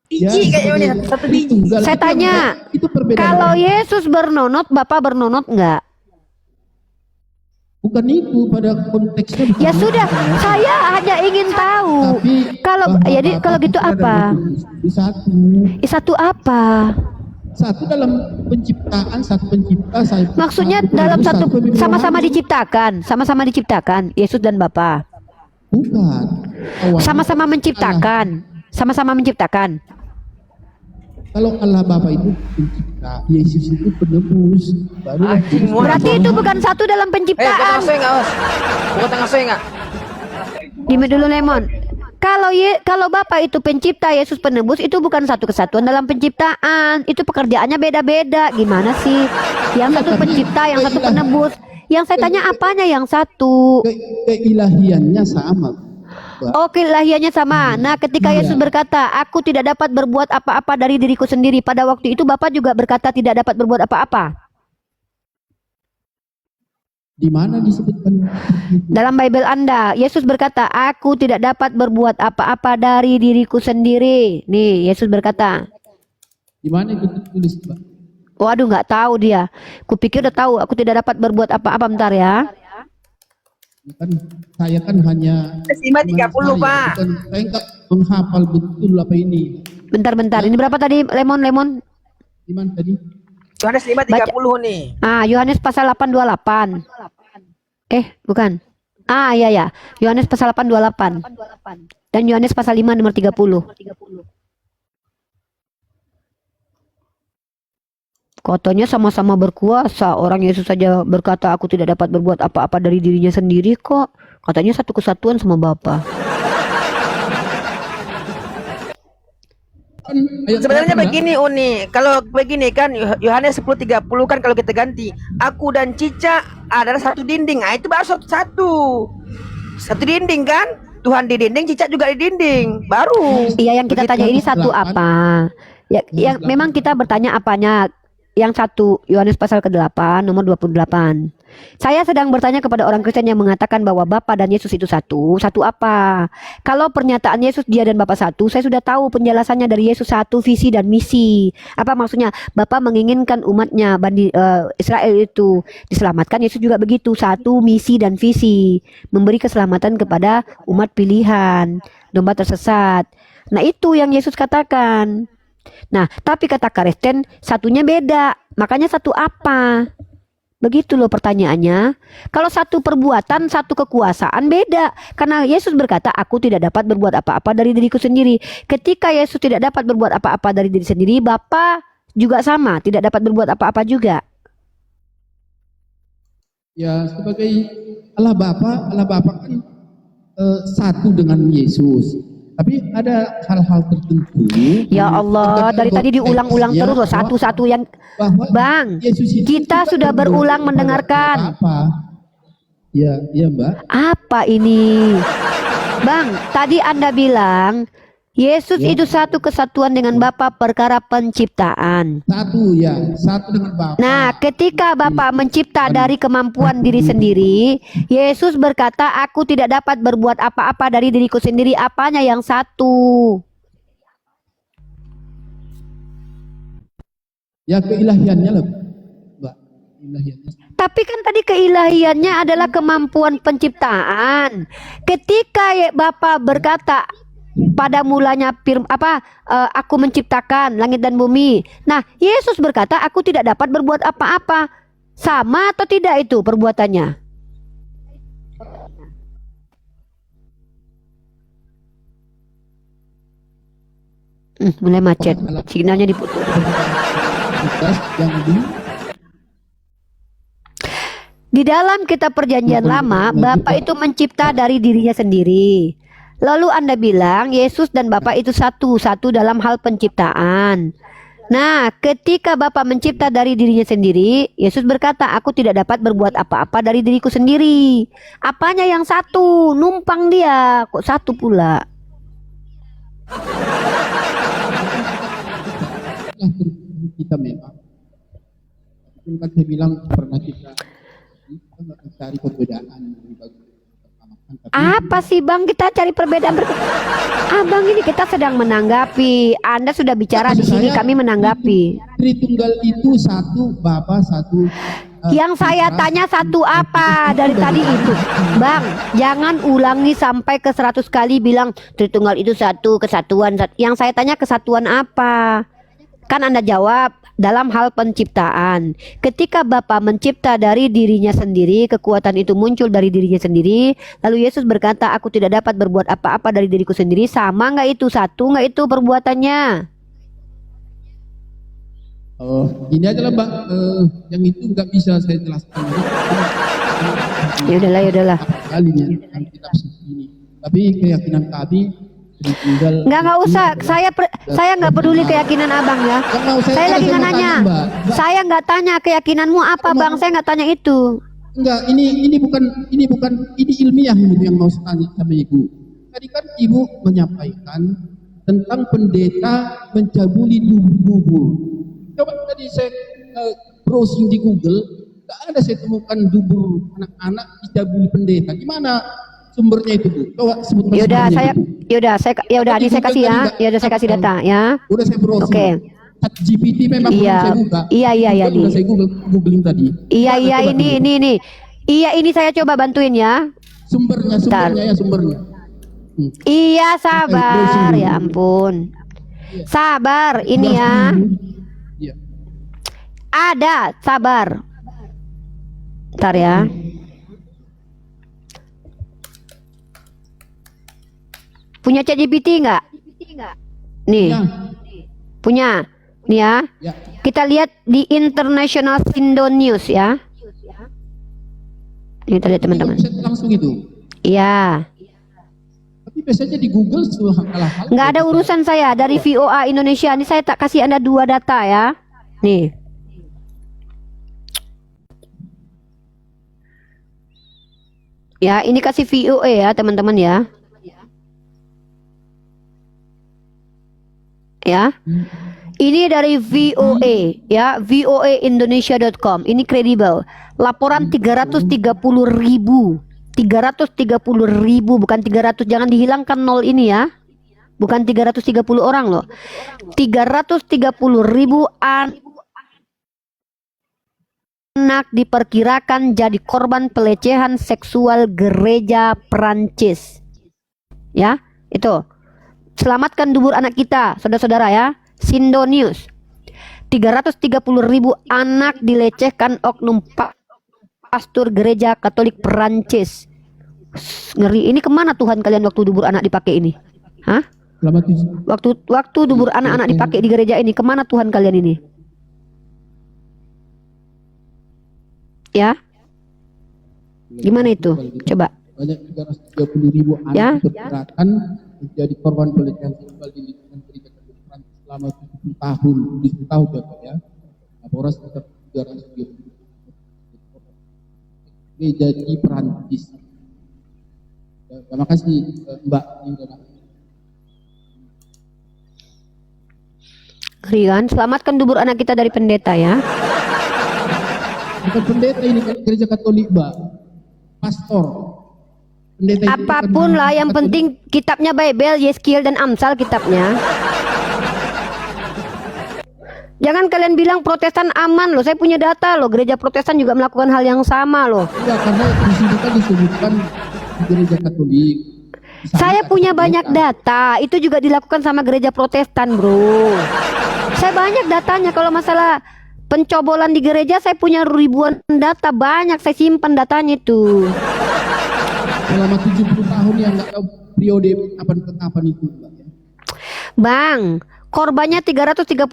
Biji kayaknya Uni, satu biji. Tritunggal. Saya Itu yang- tanya, itu perbedaan. kalau Yesus bernonot, Bapa bernonot enggak? Bukan itu pada konteksnya. bukan Ya itu. sudah, saya hanya ingin tahu. Tapi Kalau bahwa jadi Bapa, kalau gitu Putra dan apa? Roh Kudus itu satu. Satu apa? Satu dalam penciptaan, satu pencipta, satu Maksudnya satu dalam penebus, satu pemimpin sama-sama rohani. diciptakan, sama-sama diciptakan Yesus dan Bapa. Bukan. Awalnya Sama-sama menciptakan, sama-sama menciptakan. Kalau Allah Bapa itu pencipta, Yesus itu penebus. Baru Roh Anjing, Kudus Berarti penebus. itu bukan satu dalam Kau penciptaan. tengah enggak, Mas? Kau tengah enggak? Dimi dulu Lemon. Kalau Bapa itu pencipta, Yesus penebus, itu bukan satu kesatuan dalam penciptaan. Itu pekerjaannya beda-beda. Gimana sih? Yang satu pencipta, yang satu penebus. Yang saya tanya apanya yang satu? Keilahiannya sama. Mbak. Oke, lahiannya sama. Nah, ketika Iya. Yesus berkata, aku tidak dapat berbuat apa-apa dari diriku sendiri. Pada waktu itu Bapa juga berkata tidak dapat berbuat apa-apa. Di mana disebutkan? Dalam Bible Anda, Yesus berkata, aku tidak dapat berbuat apa-apa dari diriku sendiri. Nih, Yesus berkata. Di mana itu tertulis, Mbak? Waduh, nggak tahu dia. Kupikir udah tahu, aku tidak dapat berbuat apa-apa. Bentar ya. Kan saya kan hanya 5:30, Pak. Saya nggak menghafal betul apa ini. Bentar. Ini berapa tadi, Lemon? Di mana tadi? Yohanes 5:30 nih. Ah, Yohanes pasal 8:28. Bukan. Ah, iya. Yohanes pasal 8:28. Dan Yohanes pasal 5 nomor 30. Katanya sama-sama berkuasa. Orang Yesus saja berkata, aku tidak dapat berbuat apa-apa dari dirinya sendiri kok. Katanya satu kesatuan sama Bapa. Kan ayat Sebenarnya berapa, Mbak? begini Uni, kalau begini kan Yohanes 10:30 kan kalau kita ganti, aku dan Cica adalah satu dinding. Nah, itu baru satu. Satu dinding kan? Tuhan di dinding, Cica juga di dinding. Baru. Iya, yang kita tanya ini satu apa? Ya, yang memang kita bertanya apanya. Yang satu, Yohanes pasal ke-8 nomor 28. Saya sedang bertanya kepada orang Kristen yang mengatakan bahwa Bapa dan Yesus itu satu. Satu apa? Kalau pernyataan Yesus dia dan Bapa satu, saya sudah tahu penjelasannya dari Yesus satu, visi dan misi. Apa maksudnya? Bapa menginginkan umatnya Israel itu diselamatkan. Yesus juga begitu, satu misi dan visi, memberi keselamatan kepada umat pilihan, domba tersesat. Nah, itu yang Yesus katakan. Nah, tapi kata Kristen satunya beda. Makanya satu apa? Begitu loh pertanyaannya. Kalau satu perbuatan, satu kekuasaan beda. Karena Yesus berkata, aku tidak dapat berbuat apa-apa dari diriku sendiri. Ketika Yesus tidak dapat berbuat apa-apa dari diri sendiri, Bapa juga sama, tidak dapat berbuat apa-apa juga. Ya sebagai Allah Bapa kan satu dengan Yesus. Tapi ada hal-hal tertentu. Ya Allah, dari tadi diulang-ulang konteksnya terus loh, bahwa- satu-satu yang bahwa Bang, Yesus itu kita tidak sudah berbuat berulang kepada mendengarkan. Apa? Ya Mbak. Apa ini? Bang, tadi Anda bilang Yesus Ya. itu satu kesatuan dengan Bapa perkara penciptaan. Satu ya, satu dengan Bapa. Nah, ketika Bapa mencipta dari kemampuan diri sendiri, Yesus berkata, "Aku tidak dapat berbuat apa-apa dari diriku sendiri, apanya yang satu." Ya keilahiannya lah, Mbak. Ilahiannya. Tapi kan tadi keilahiannya adalah kemampuan penciptaan. Ketika Bapa berkata, pada mulanya aku menciptakan langit dan bumi. Nah, Yesus berkata, "Aku tidak dapat berbuat apa-apa." Sama atau tidak itu perbuatannya? Mulai macet. Signalnya diputus. Tugas yang Di dalam kitab perjanjian lama, Bapa itu mencipta dari dirinya sendiri. Lalu Anda bilang Yesus dan Bapa itu satu dalam hal penciptaan. Nah, ketika Bapa mencipta dari dirinya sendiri, Yesus berkata, "Aku tidak dapat berbuat apa-apa dari diriku sendiri." Apanya yang satu? Numpang dia, kok satu pula? kita memang. Mungkin kan saya bilang pernah kita nggak mencari perbedaan dari bagi pertamakan, tapi Apa sih Bang, kita cari perbedaan Abang ini kita sedang menanggapi. Anda sudah bicara di sini, kami menanggapi. Tritunggal itu satu, Bapa satu. Yang saya tanya satu apa dari tadi itu, Bang? Jangan ulangi sampai ke 100 kali bilang Tritunggal itu satu, kesatuan. Yang saya tanya kesatuan apa? Kan Anda jawab dalam hal penciptaan. Ketika Bapa mencipta dari dirinya sendiri, kekuatan itu muncul dari dirinya sendiri. Lalu Yesus berkata, "Aku tidak dapat berbuat apa-apa dari diriku sendiri." Sama nggak itu? Satu nggak itu perbuatannya? Oh, ini adalah Mbak, yang itu nggak bisa saya jelaskan. Ya udahlah. Kalinya kitab suci ini. Tapi keyakinan kami Tritunggal. Nggak usah. Saya nggak peduli keyakinan abang ya. Saya lagi nggak nanya. Saya nggak tanya keyakinanmu apa bang. Saya nggak tanya itu. Enggak, ini bukan ini ilmiah ini yang mau saya tanya sama ibu. Tadi kan ibu menyampaikan tentang pendeta mencabuli dubur. Coba tadi saya browsing di Google, nggak ada saya temukan dubur anak-anak dicabuli pendeta. Gimana sumbernya itu Bu? Coba sebutkan. Yaudah, ini saya kasih ya. Yaudah saya kasih data ya. Udah saya browsing. Oke. GPT memang belum saya buka. Iya Udah saya googling tadi. Iya ini. Iya ini saya coba bantuin ya. Sumbernya. Iya sabar ya ampun. Sabar ini ya. Iya. Ada sabar. Ntar ya. Punya ChatGPT nggak? Nih. Ya. Punya. Nih ya. Ya. Kita lihat di International Sindo News ya. Ini kita lihat teman-teman. Website langsung itu. Iya. Tapi biasanya di Google hal-hal. Nggak ada urusan saya dari VOA Indonesia. Ini saya tak kasih Anda 2 data ya. Nih. Ya, ini kasih VOA ya teman-teman ya. Ya. Ini dari VOA ya, voaindonesia.com. Ini kredibel. Laporan 330.000. 330.000 bukan 300, jangan dihilangkan nol ini ya. Bukan 330 orang loh. 330.000 anak diperkirakan jadi korban pelecehan seksual gereja Prancis. Ya, itu. Selamatkan dubur anak kita, saudara-saudara ya. Sindo News. 330.000 anak dilecehkan oknum pastor gereja Katolik Perancis. Ngeri. Ini kemana Tuhan kalian waktu dubur anak dipakai ini? Hah? Waktu dubur anak-anak dipakai di gereja ini, kemana Tuhan kalian ini? Ya? Gimana itu? Coba. Banyak 330.000 anak Ya. diperkirakan menjadi korban pelecehan seksual di lingkungan gereja Katolik Prancis selama 70 tahun. 70 tahun ya. Laporan sekitar 330 gereja di Prancis. Terima kasih Mbak. Rian, selamatkan dubur anak kita dari pendeta ya. Bukan pendeta ini gereja Katolik, Mbak. Pastor. Pendeta itu Apapun bukan lah, yang Katolik. penting kitabnya Bible, Yeskiel dan Amsal kitabnya. Jangan kalian bilang Protestan aman loh. Saya punya data loh. Gereja Protestan juga melakukan hal yang sama loh. Enggak, karena di sini kan disebutkan di gereja Katolik. Di sana Saya kata punya pendeta. banyak data. Itu juga dilakukan sama gereja Protestan, bro. Saya banyak datanya. Kalau masalah pencobolan di gereja, saya punya ribuan data. Banyak saya simpan datanya itu. Selama 70 tahun yang nggak tahu periode kapan itu, Mbak. Ya. Bang, korbannya 330.000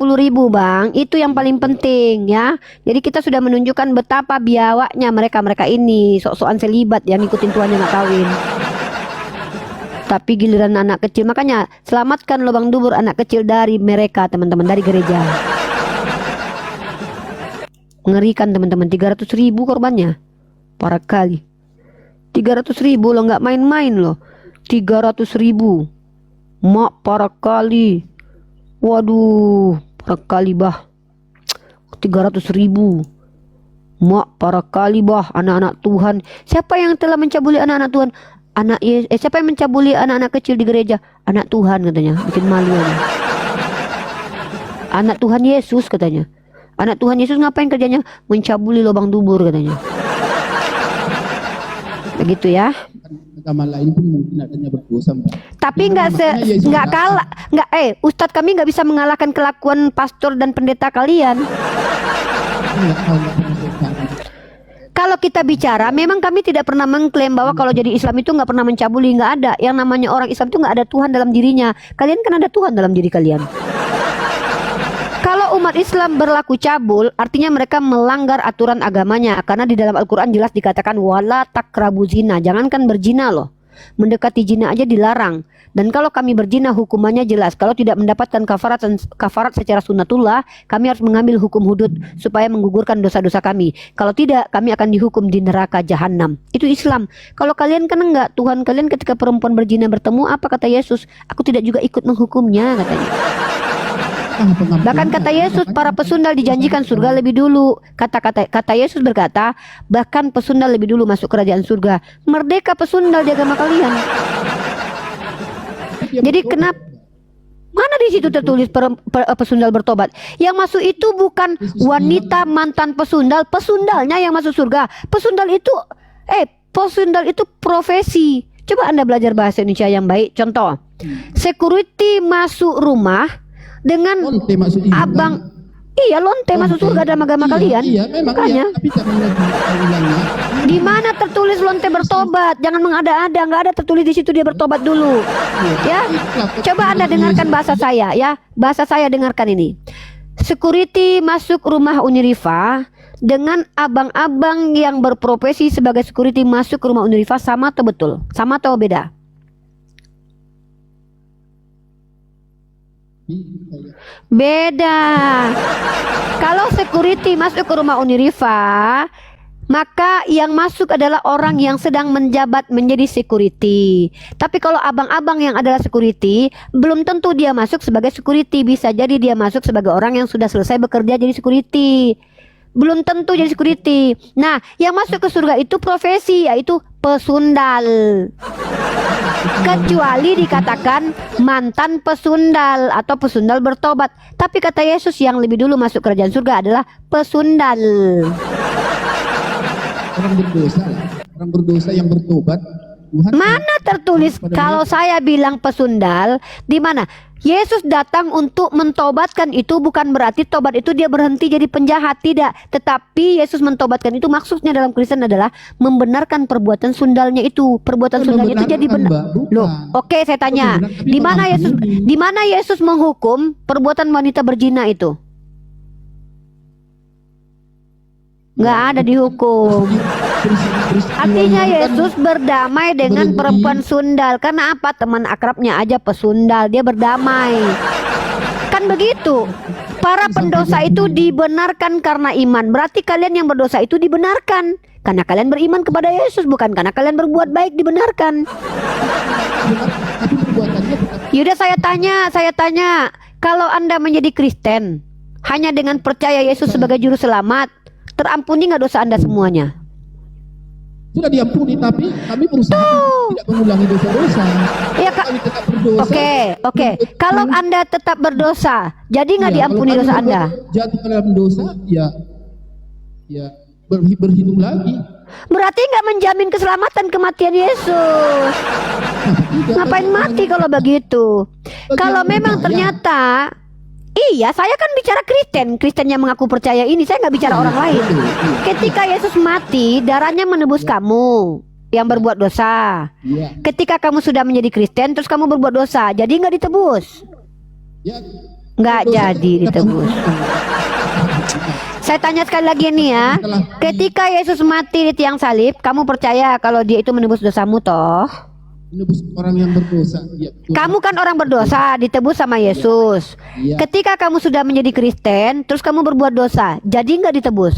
bang. Itu yang paling penting ya. Jadi kita sudah menunjukkan betapa biawaknya mereka ini. Sok-sokan selibat ya, ngikutin tuannya nggak kawin. Tapi giliran anak kecil. Makanya selamatkan lubang dubur anak kecil dari mereka, teman-teman, dari gereja. Mengerikan teman-teman. 300.000 korbannya. Parah kali. 300.000 loh, nggak main-main loh. 300.000. Mak, parah kali. Waduh, parah kali bah. 300.000. Mak, parah kali bah. Anak-anak Tuhan. Siapa yang telah mencabuli anak-anak Tuhan? Siapa yang mencabuli anak-anak kecil di gereja? Anak Tuhan katanya. Bikin malu aja. Anak Tuhan Yesus katanya. Anak Tuhan Yesus ngapain kerjanya? Mencabuli lubang dubur katanya. Begitu ya. Agama lain pun mungkin adanya berdosa, Mbak. Tapi Makanya Yesus nggak datang. kalah, nggak Ustadz kami nggak bisa mengalahkan kelakuan pastor dan pendeta kalian. Nggak tahu, nggak pernah saya cari. Kalau kita bicara, memang kami tidak pernah mengklaim bahwa kalau jadi Islam itu nggak pernah mencabuli, nggak ada. Yang namanya orang Islam itu nggak ada Tuhan dalam dirinya. Kalian kan ada Tuhan dalam diri kalian. Kalau umat Islam berlaku cabul, artinya mereka melanggar aturan agamanya. Karena di dalam Al-Quran jelas dikatakan wala takrabu zina. Jangankan berzina loh. Mendekati zina aja dilarang. Dan kalau kami berzina hukumannya jelas. Kalau tidak mendapatkan kafarat secara sunnatullah, kami harus mengambil hukum hudud supaya menggugurkan dosa-dosa kami. Kalau tidak, kami akan dihukum di neraka jahanam. Itu Islam. Kalau kalian kan enggak, Tuhan kalian ketika perempuan berzina bertemu, apa kata Yesus? Aku tidak juga ikut menghukumnya katanya. Bahkan kata Yesus, para pesundal dijanjikan surga lebih dulu. Kata Yesus berkata, bahkan pesundal lebih dulu masuk kerajaan surga. Merdeka pesundal di agama kalian. Jadi kenapa? Mana di situ tertulis pesundal bertobat? Yang masuk itu bukan wanita mantan pesundal, pesundalnya yang masuk surga. Pesundal itu profesi. Coba Anda belajar bahasa Indonesia yang baik. Contoh, security masuk rumah dengan Lonte maksud ibu, abang. kan? Iya, lonte masuk surga dalam agama kalian. Iya, memang Makanya iya, tapi jangan lagi ulangnya. di mana tertulis lonte bertobat? Jangan mengada-ada, nggak ada tertulis di situ dia bertobat dulu. Ya, coba Anda dengarkan bahasa saya ya. Bahasa saya dengarkan ini. Security masuk rumah Uniriva dengan abang-abang yang berprofesi sebagai security masuk rumah Uniriva sama atau betul? Sama atau beda? Beda. Kalau security masuk ke rumah Uniriva, maka yang masuk adalah orang yang sedang menjabat menjadi security. Tapi kalau abang-abang yang adalah security, belum tentu dia masuk sebagai security. Bisa jadi dia masuk sebagai orang yang sudah selesai bekerja jadi security. Belum tentu jadi security. Nah, yang masuk ke surga itu profesi, yaitu pesundal. Kecuali dikatakan mantan pesundal atau pesundal bertobat. Tapi kata Yesus yang lebih dulu masuk kerajaan surga adalah pesundal. Orang berdosa lah. Orang berdosa yang bertobat, Tuhan Mana tertulis kalau saya bilang pesundal? Di mana? Yesus datang untuk mentobatkan, itu bukan berarti tobat itu dia berhenti jadi penjahat, tidak. Tetapi Yesus mentobatkan itu maksudnya dalam Kristen adalah membenarkan perbuatan sundalnya itu. Perbuatan sundalnya itu jadi benar. Loh, oke, saya tanya, di mana Yesus menghukum perbuatan wanita berzina itu? Nggak ada dihukum. Artinya Yesus berdamai dengan perempuan sundal. Karena apa? Teman akrabnya aja pesundal, dia berdamai. Kan begitu. Para pendosa itu dibenarkan karena iman. Berarti kalian yang berdosa itu dibenarkan karena kalian beriman kepada Yesus, bukan karena kalian berbuat baik dibenarkan. tapi perbuatannya tetap Yaudah saya tanya, Kalau Anda menjadi Kristen hanya dengan percaya Yesus sebagai juru selamat, terampuni nggak dosa Anda semuanya? Sudah diampuni, tapi kami berusaha tidak mengulangi dosa-dosa. Iya, Kak. Kami tetap berdosa. Oke. Kalau Anda tetap berdosa, jadi nggak Ya, diampuni kalau dosa kami Anda? jatuh ke dalam dosa, ya berhitung lagi. Berarti nggak menjamin keselamatan kematian Yesus. Ngapain mati kalau begitu? Kalau memang ternyata, iya, saya kan bicara Kristen yang mengaku percaya ini. Saya nggak bicara orang lain. Ketika Yesus mati, darahnya menebus kamu yang berbuat dosa. Ya, Ketika kamu sudah menjadi Kristen, terus kamu berbuat dosa, jadi nggak ditebus? ya. Nggak Dosa jadi tetap ditebus. Saya tanya sekali lagi nih ya. Ketika Yesus mati di tiang salib, kamu percaya kalau dia itu menebus dosamu toh? Menebus orang yang berdosa. Ya, betul. Kamu kan orang berdosa, ditebus sama Yesus. Iya. Ketika kamu sudah menjadi Kristen, terus kamu berbuat dosa, jadi nggak ditebus?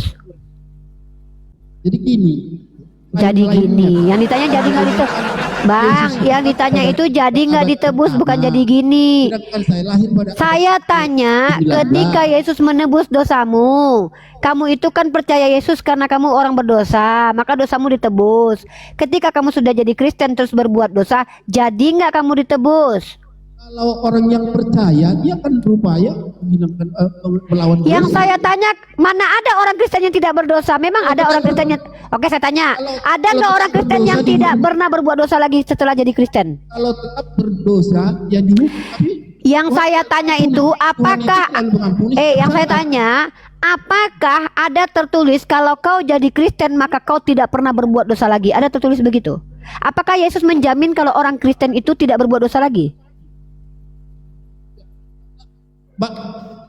Jadi gini. Jadi gini, yang ditanya jadi nggak ditebus, Bang. Yang ditanya itu jadi nggak ditebus, bukan jadi gini. Sedangkan saya lahir pada Saya tanya, ketika Yesus menebus dosamu, kamu itu kan percaya Yesus karena kamu orang berdosa, maka dosamu ditebus. Ketika kamu sudah jadi Kristen terus berbuat dosa, jadi nggak kamu ditebus? kalau orang yang percaya, dia akan berupaya menghilangkan melawan Yang dosa. saya tanya, mana ada orang Kristen yang tidak berdosa? Memang ada orang Kristen yang... Oke, saya tanya, ada nggak orang Kristen yang tidak pernah berbuat dosa lagi setelah jadi Kristen? Kalau tetap berdosa, ya dihukum. Tapi Yang saya tanya itu, apakah... yang saya tanya, apakah ada tertulis kalau kau jadi Kristen maka kau tidak pernah berbuat dosa lagi? Ada tertulis begitu? Apakah Yesus menjamin kalau orang Kristen itu tidak berbuat dosa lagi?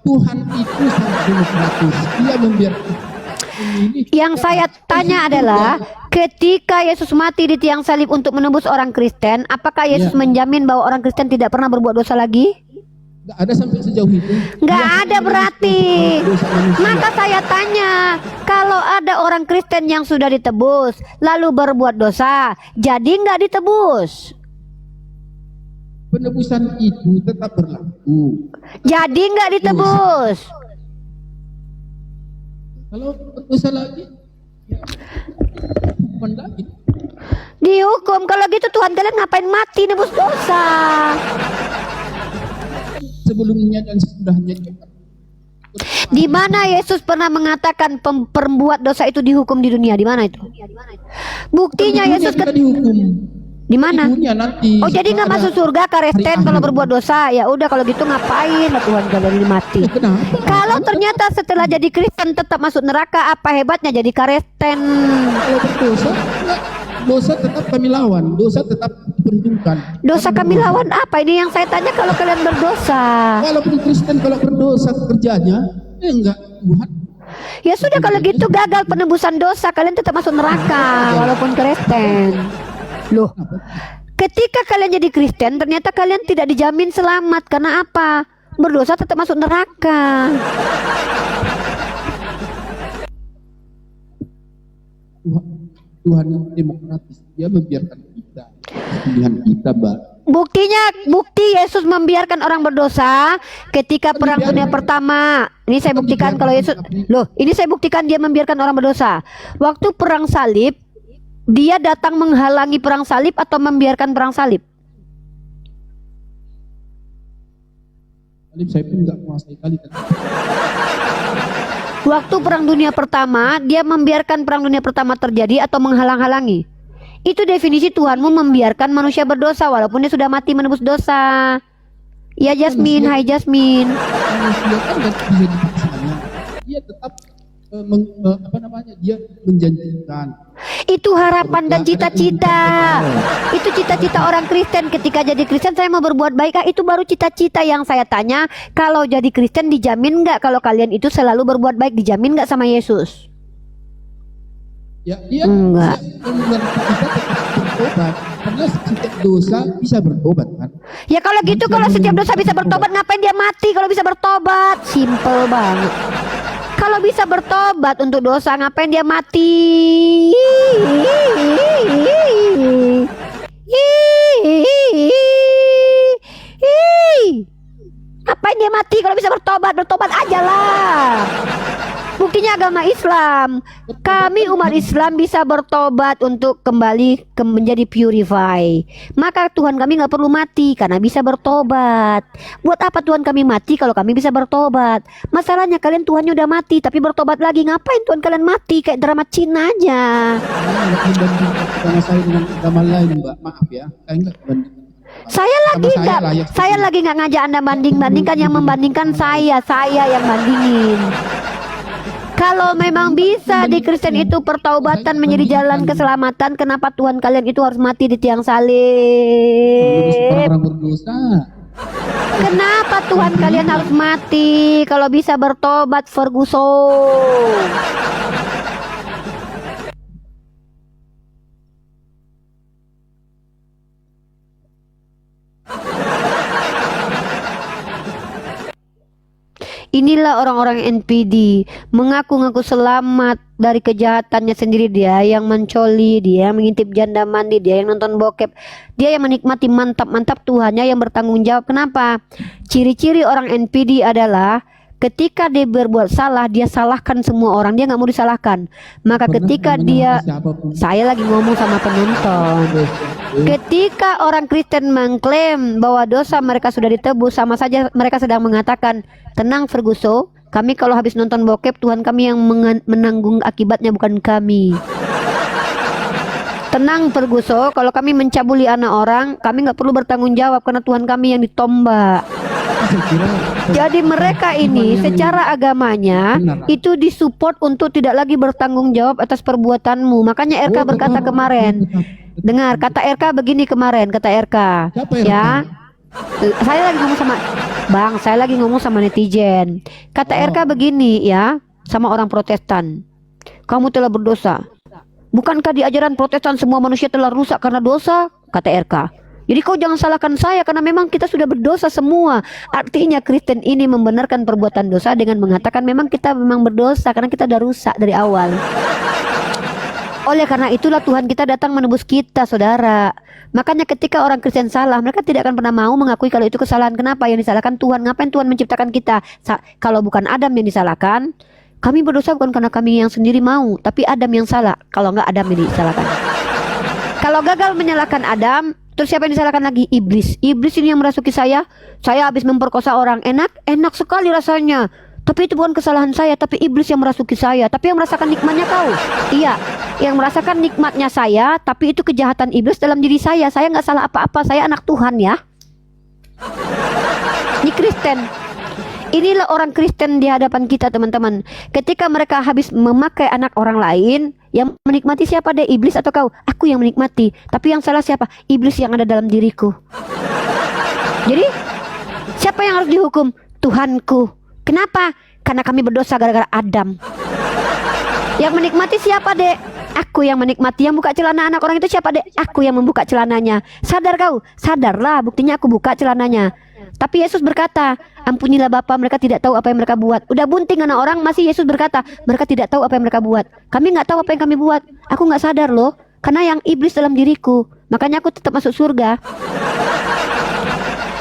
Tuhan itu sangat demokratis. Dia membiarkan memilih. Yang saya tanya adalah, ketika Yesus mati di tiang salib untuk menebus orang Kristen, apakah Yesus menjamin bahwa orang Kristen tidak pernah berbuat dosa lagi? Nggak ada sampai sejauh itu. Nggak ada berarti. Maka saya tanya, kalau ada orang Kristen yang sudah ditebus lalu berbuat dosa, jadi nggak ditebus? Penebusan itu tetap berlaku. Jadi nggak ditebus? Kalau berdosa lagi, ya, hukuman lagi. Dihukum. Kalau gitu Tuhan kalian ngapain mati nebus dosa? Sebelumnya dan sesudahnya juga. Di mana Yesus pernah mengatakan pembuat dosa itu dihukum di dunia? Di mana itu? Buktinya Yesus kita dihukum. di mana? Di dunia nanti. Oh, jadi nggak Ada- masuk surga Kristen kalau berbuat dosa? Ya udah, kalau gitu ngapain lah Tuhan kalian mati? Kenapa? Kalau ternyata setelah jadi Kristen tetap masuk neraka, apa hebatnya jadi Kristen? Kalau berdosa, ya, dosa tetap kami lawan. Dosa tetap diperhitungkan. Dosa kami lawan apa? Ini yang saya tanya, kalau kalian berdosa. Walaupun Kristen kalau berdosa kerjanya, enggak Tuhan. Ya sudah, kalau gitu gagal penebusan dosa, kalian tetap masuk neraka walaupun Kristen. Loh, ketika kalian jadi Kristen ternyata kalian tidak dijamin selamat. Karena apa? Berdosa tetap masuk neraka. Tuhan itu demokratis. Dia membiarkan kita. Pilihan kita, Mbak. Bukti Yesus membiarkan orang berdosa ketika perang dunia pertama. Ini saya buktikan kalau Yesus. Loh, ini saya buktikan dia membiarkan orang berdosa. Waktu perang salib, dia datang menghalangi perang salib atau membiarkan perang salib? Salib saya pun enggak menguasai kali. Waktu perang dunia pertama, dia membiarkan perang dunia pertama terjadi atau menghalang-halangi? Itu definisi Tuhanmu membiarkan manusia berdosa walaupun dia sudah mati menebus dosa. Ya Jasmine, hai Jasmine. Manusia kan nggak bisa dipaksanya. Dia tetap dia menjanjikan. Itu harapan dan cita-cita. Itu cita-cita orang Kristen. Ketika jadi Kristen saya mau berbuat baik. Itu baru cita-cita yang saya tanya. Kalau jadi Kristen dijamin nggak kalau kalian itu selalu berbuat baik? Dijamin nggak sama Yesus? Ya, dia Enggak. kita tetap bertobat. Karena setiap dosa bisa bertobat kan. Ya kalau gitu, kalau setiap dosa bisa bertobat, ngapain dia mati kalau bisa bertobat? Simple banget. Kalau bisa bertobat untuk dosa, ngapain dia mati? Ngapain dia mati? mati. Kalau bisa bertobat, bertobat aja lah. Buktinya agama Islam. Kami umat Islam bisa bertobat untuk kembali menjadi purify. Maka Tuhan kami nggak perlu mati karena bisa bertobat. Buat apa Tuhan kami mati kalau kami bisa bertobat? Masalahnya kalian Tuhannya udah mati tapi bertobat lagi. Ngapain Tuhan kalian mati? Kayak drama Cina aja. Agama saya dengan agama lain, Mbak. Maaf ya. Saya enggak bandingkan. Saya lagi nggak ngajak Anda banding-bandingkan. Yang membandingkan saya yang bandingin. Kalau memang bisa di Kristen itu pertaubatan menjadi jalan keselamatan, kenapa Tuhan kalian itu harus mati di tiang salib? Orang berdosa. Kenapa Tuhan kalian harus mati? Kalau bisa bertobat, Ferguson. Inilah orang-orang NPD, mengaku-ngaku selamat dari kejahatannya sendiri. Dia yang mencoli, dia yang mengintip janda mandi, dia yang nonton bokep, dia yang menikmati mantap-mantap, Tuhannya yang bertanggung jawab. Kenapa? Ciri-ciri orang NPD adalah ketika dia berbuat salah, dia salahkan semua orang, dia nggak mau disalahkan. Maka ketika dia, saya lagi ngomong sama penonton, ketika orang Kristen mengklaim bahwa dosa mereka sudah ditebus, sama saja mereka sedang mengatakan, tenang Ferguson, kami kalau habis nonton bokep, Tuhan kami yang menanggung akibatnya, bukan kami. Tenang Ferguson, kalau kami mencabuli anak orang, kami nggak perlu bertanggung jawab karena Tuhan kami yang ditombak. Jadi mereka ini secara agamanya itu disupport untuk tidak lagi bertanggung jawab atas perbuatanmu. Makanya RK berkata kemarin, dengar kata RK begini kemarin, kata RK, ya, saya lagi ngomong sama Bang, saya lagi ngomong sama netizen. Kata RK begini ya, sama orang Protestan, kamu telah berdosa. Bukankah di ajaran Protestan semua manusia telah rusak karena dosa? Kata RK. Jadi kau jangan salahkan saya karena memang kita sudah berdosa semua. Artinya Kristen ini membenarkan perbuatan dosa dengan mengatakan memang kita memang berdosa karena kita sudah rusak dari awal. Oleh karena itulah Tuhan kita datang menebus kita, saudara. Makanya ketika orang Kristen salah, mereka tidak akan pernah mau mengakui kalau itu kesalahan. Kenapa? Yang disalahkan Tuhan. Ngapain Tuhan menciptakan kita? Kalau bukan Adam yang disalahkan, kami berdosa bukan karena kami yang sendiri mau, tapi Adam yang salah. Kalau enggak, Adam yang disalahkan. Kalau gagal menyalahkan Adam, terus siapa yang disalahkan lagi? Iblis. Iblis ini yang merasuki saya. Saya habis memperkosa orang. Enak sekali rasanya. Tapi itu bukan kesalahan saya, tapi iblis yang merasuki saya. Tapi yang merasakan nikmatnya kau. Iya, yang merasakan nikmatnya saya, tapi itu kejahatan iblis dalam diri saya. Saya nggak salah apa-apa, saya anak Tuhan ya. Ini Kristen. Inilah orang Kristen di hadapan kita, teman-teman. Ketika mereka habis memakai anak orang lain, yang menikmati siapa deh? Iblis atau kau? Aku yang menikmati. Tapi yang salah siapa? Iblis yang ada dalam diriku. Jadi, siapa yang harus dihukum? Tuhanku. Kenapa? Karena kami berdosa gara-gara Adam. Yang menikmati siapa dek? Aku yang menikmati. Yang buka celana anak orang itu siapa dek? Aku yang membuka celananya. Sadar kau? Sadarlah, buktinya aku buka celananya. Tapi Yesus berkata, ampunilah Bapa, mereka tidak tahu apa yang mereka buat. Udah bunting anak orang, masih Yesus berkata, mereka tidak tahu apa yang mereka buat. Kami nggak tahu apa yang kami buat. Aku nggak sadar loh, karena yang iblis dalam diriku. Makanya aku tetap masuk surga.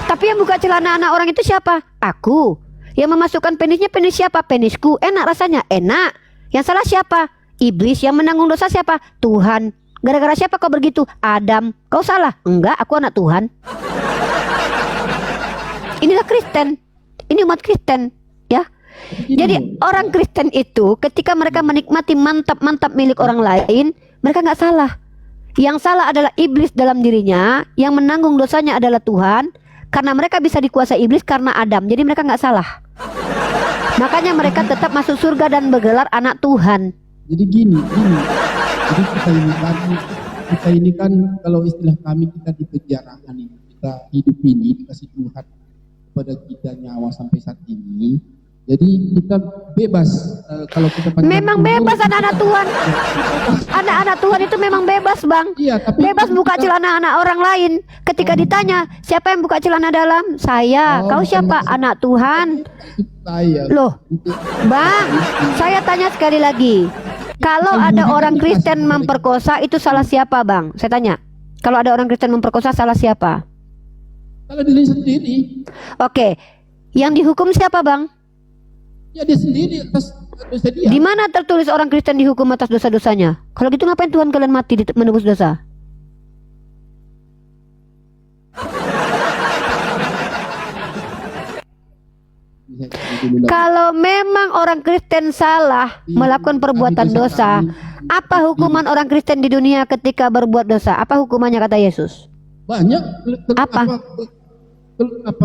Tapi yang buka celana anak orang itu siapa? Aku. Yang memasukkan penisnya, penis siapa? Penisku. Enak rasanya? Enak. Yang salah siapa? Iblis. Yang menanggung dosa siapa? Tuhan. Gara-gara siapa kau begitu? Adam. Kau salah? Enggak, aku anak Tuhan. Inilah Kristen. Ini umat Kristen, ya. Jadi orang Kristen itu ketika mereka menikmati mantap-mantap milik orang lain, mereka nggak salah. Yang salah adalah iblis dalam dirinya. Yang menanggung dosanya adalah Tuhan. Karena mereka bisa dikuasai iblis karena Adam. Jadi mereka nggak salah. Makanya mereka tetap masuk surga dan bergelar anak Tuhan. Jadi gini. Jadi kita ini kan kalau istilah kami kita di penjarahan ini, kita hidup ini dikasih Tuhan kepada kita nyawa sampai saat ini. Jadi kita bebas kalau kita memang bebas anak-anak Tuhan. Anak-anak Tuhan itu memang bebas, Bang. Iya, tapi bebas buka celana anak orang lain. Ketika ditanya, siapa yang buka celana dalam? Saya. Kau siapa? Anak Tuhan. Saya. Loh, Bang, saya tanya sekali lagi. Kalau ada orang Kristen memperkosa, itu salah siapa, Bang? Saya tanya. Kalau ada orang Kristen memperkosa, salah siapa? Salah diri sendiri. Oke. Yang dihukum siapa, Bang? Ya dia sendiri atas dosa dia. Di mana tertulis orang Kristen dihukum atas dosa-dosanya? Kalau gitu ngapain Tuhan kalian mati menebus dosa? Kalau memang orang Kristen salah melakukan perbuatan dosa, apa hukuman orang Kristen di dunia ketika berbuat dosa? Apa hukumannya kata Yesus? Banyak. Apa? Apa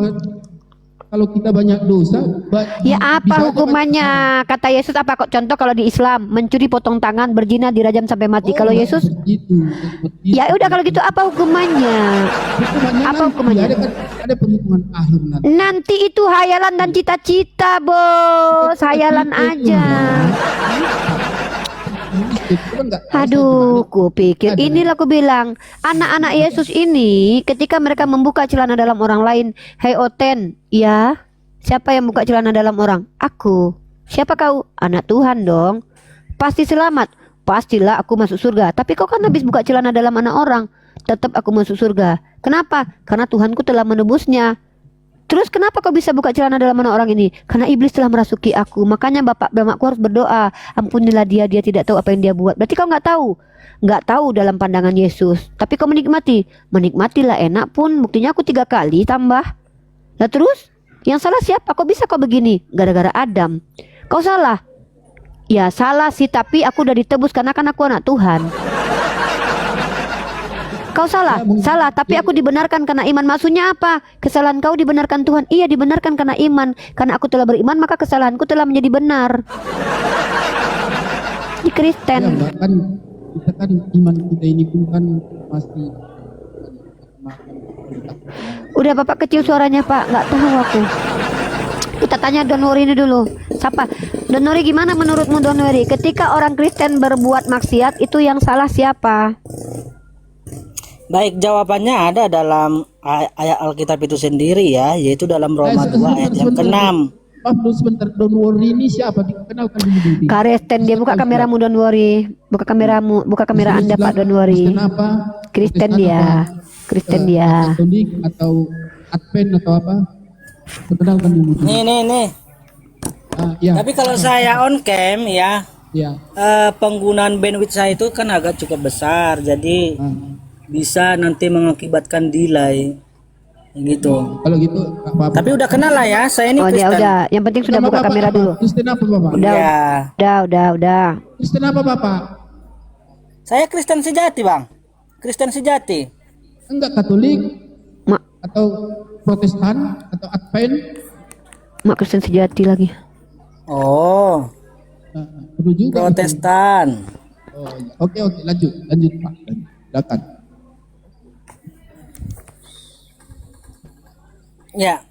kalau kita banyak dosa? Ya bisa apa aja hukumannya? Kata Yesus apa kok? Contoh kalau di Islam, mencuri potong tangan, berzina, dirajam sampai mati. Kalau Yesus, ya udah kalau gitu apa hukumannya? Apa hukumannya? Ada penghukuman akhir nanti. Nanti itu hayalan dan cita-cita, Bos. Hayalan aja. Aduh, ku pikir inilah ku bilang anak-anak Yesus ini ketika mereka membuka celana dalam orang lain, hei Oten, ya, siapa yang buka celana dalam orang? Aku. Siapa kau? Anak Tuhan dong. Pasti selamat. Pastilah aku masuk surga. Tapi kau kan habis buka celana dalam anak orang, tetap aku masuk surga. Kenapa? Karena Tuhanku telah menebusnya. Terus kenapa kau bisa buka celana dalam anak orang ini? Karena iblis telah merasuki aku. Makanya bapak mamaku harus berdoa, ampunilah dia tidak tahu apa yang dia buat. Berarti kau nggak tahu dalam pandangan Yesus. Tapi kau menikmatilah enak pun. Buktinya aku 3 kali tambah. Nah terus yang salah siapa? Kok bisa kau begini? Gara-gara Adam. Kau salah. Ya salah sih, tapi aku udah ditebus karena kan aku anak Tuhan. Kau salah, tapi aku dibenarkan karena iman. Maksudnya apa? Kesalahan kau dibenarkan Tuhan. Iya, dibenarkan karena iman. Karena aku telah beriman, maka kesalahanku telah menjadi benar. Di Kristen. Ya, bahkan kita kan iman kita ini pun kan masih. Udah Bapak kecil suaranya Pak, nggak tahu aku. Kita tanya Don Wori ini dulu. Siapa? Don Wori, gimana menurutmu Don Wori? Ketika orang Kristen berbuat maksiat, itu yang salah siapa? Baik, jawabannya ada dalam ayat Alkitab itu sendiri ya, yaitu dalam Roma 2 ayat yang ke-6. Sebentar, Don Wori ini siapa? Dikenalkan dulu. Kristen, dia buka kameramu Don Wori. Buka kameramu, buka kamera Anda Pak Don Wori. Kristen dia. Kristen dia. Katolik atau Advent atau apa? Perkenalkan dulu. Nih. Ya. Tapi kalau saya on cam ya, Ya. penggunaan bandwidth saya itu kan agak cukup besar, jadi bisa nanti mengakibatkan delay gitu. Kalau gitu nggak apa-apa. Tapi udah kenal lah ya, saya ini Oh dia Kristen. udah. Yang penting sudah Nama buka Bapak kamera apa? dulu. Kristen apa Bapak? Ya, Udah. Kristen apa Bapak? saya Kristen sejati bang, Kristen sejati. Enggak Katolik Mak, atau Protestan atau Advent? mak Kristen sejati lagi. Oh, Perlu juga. Protestan. Oh, iya. Oke, lanjut Pak. Silakan. Ya.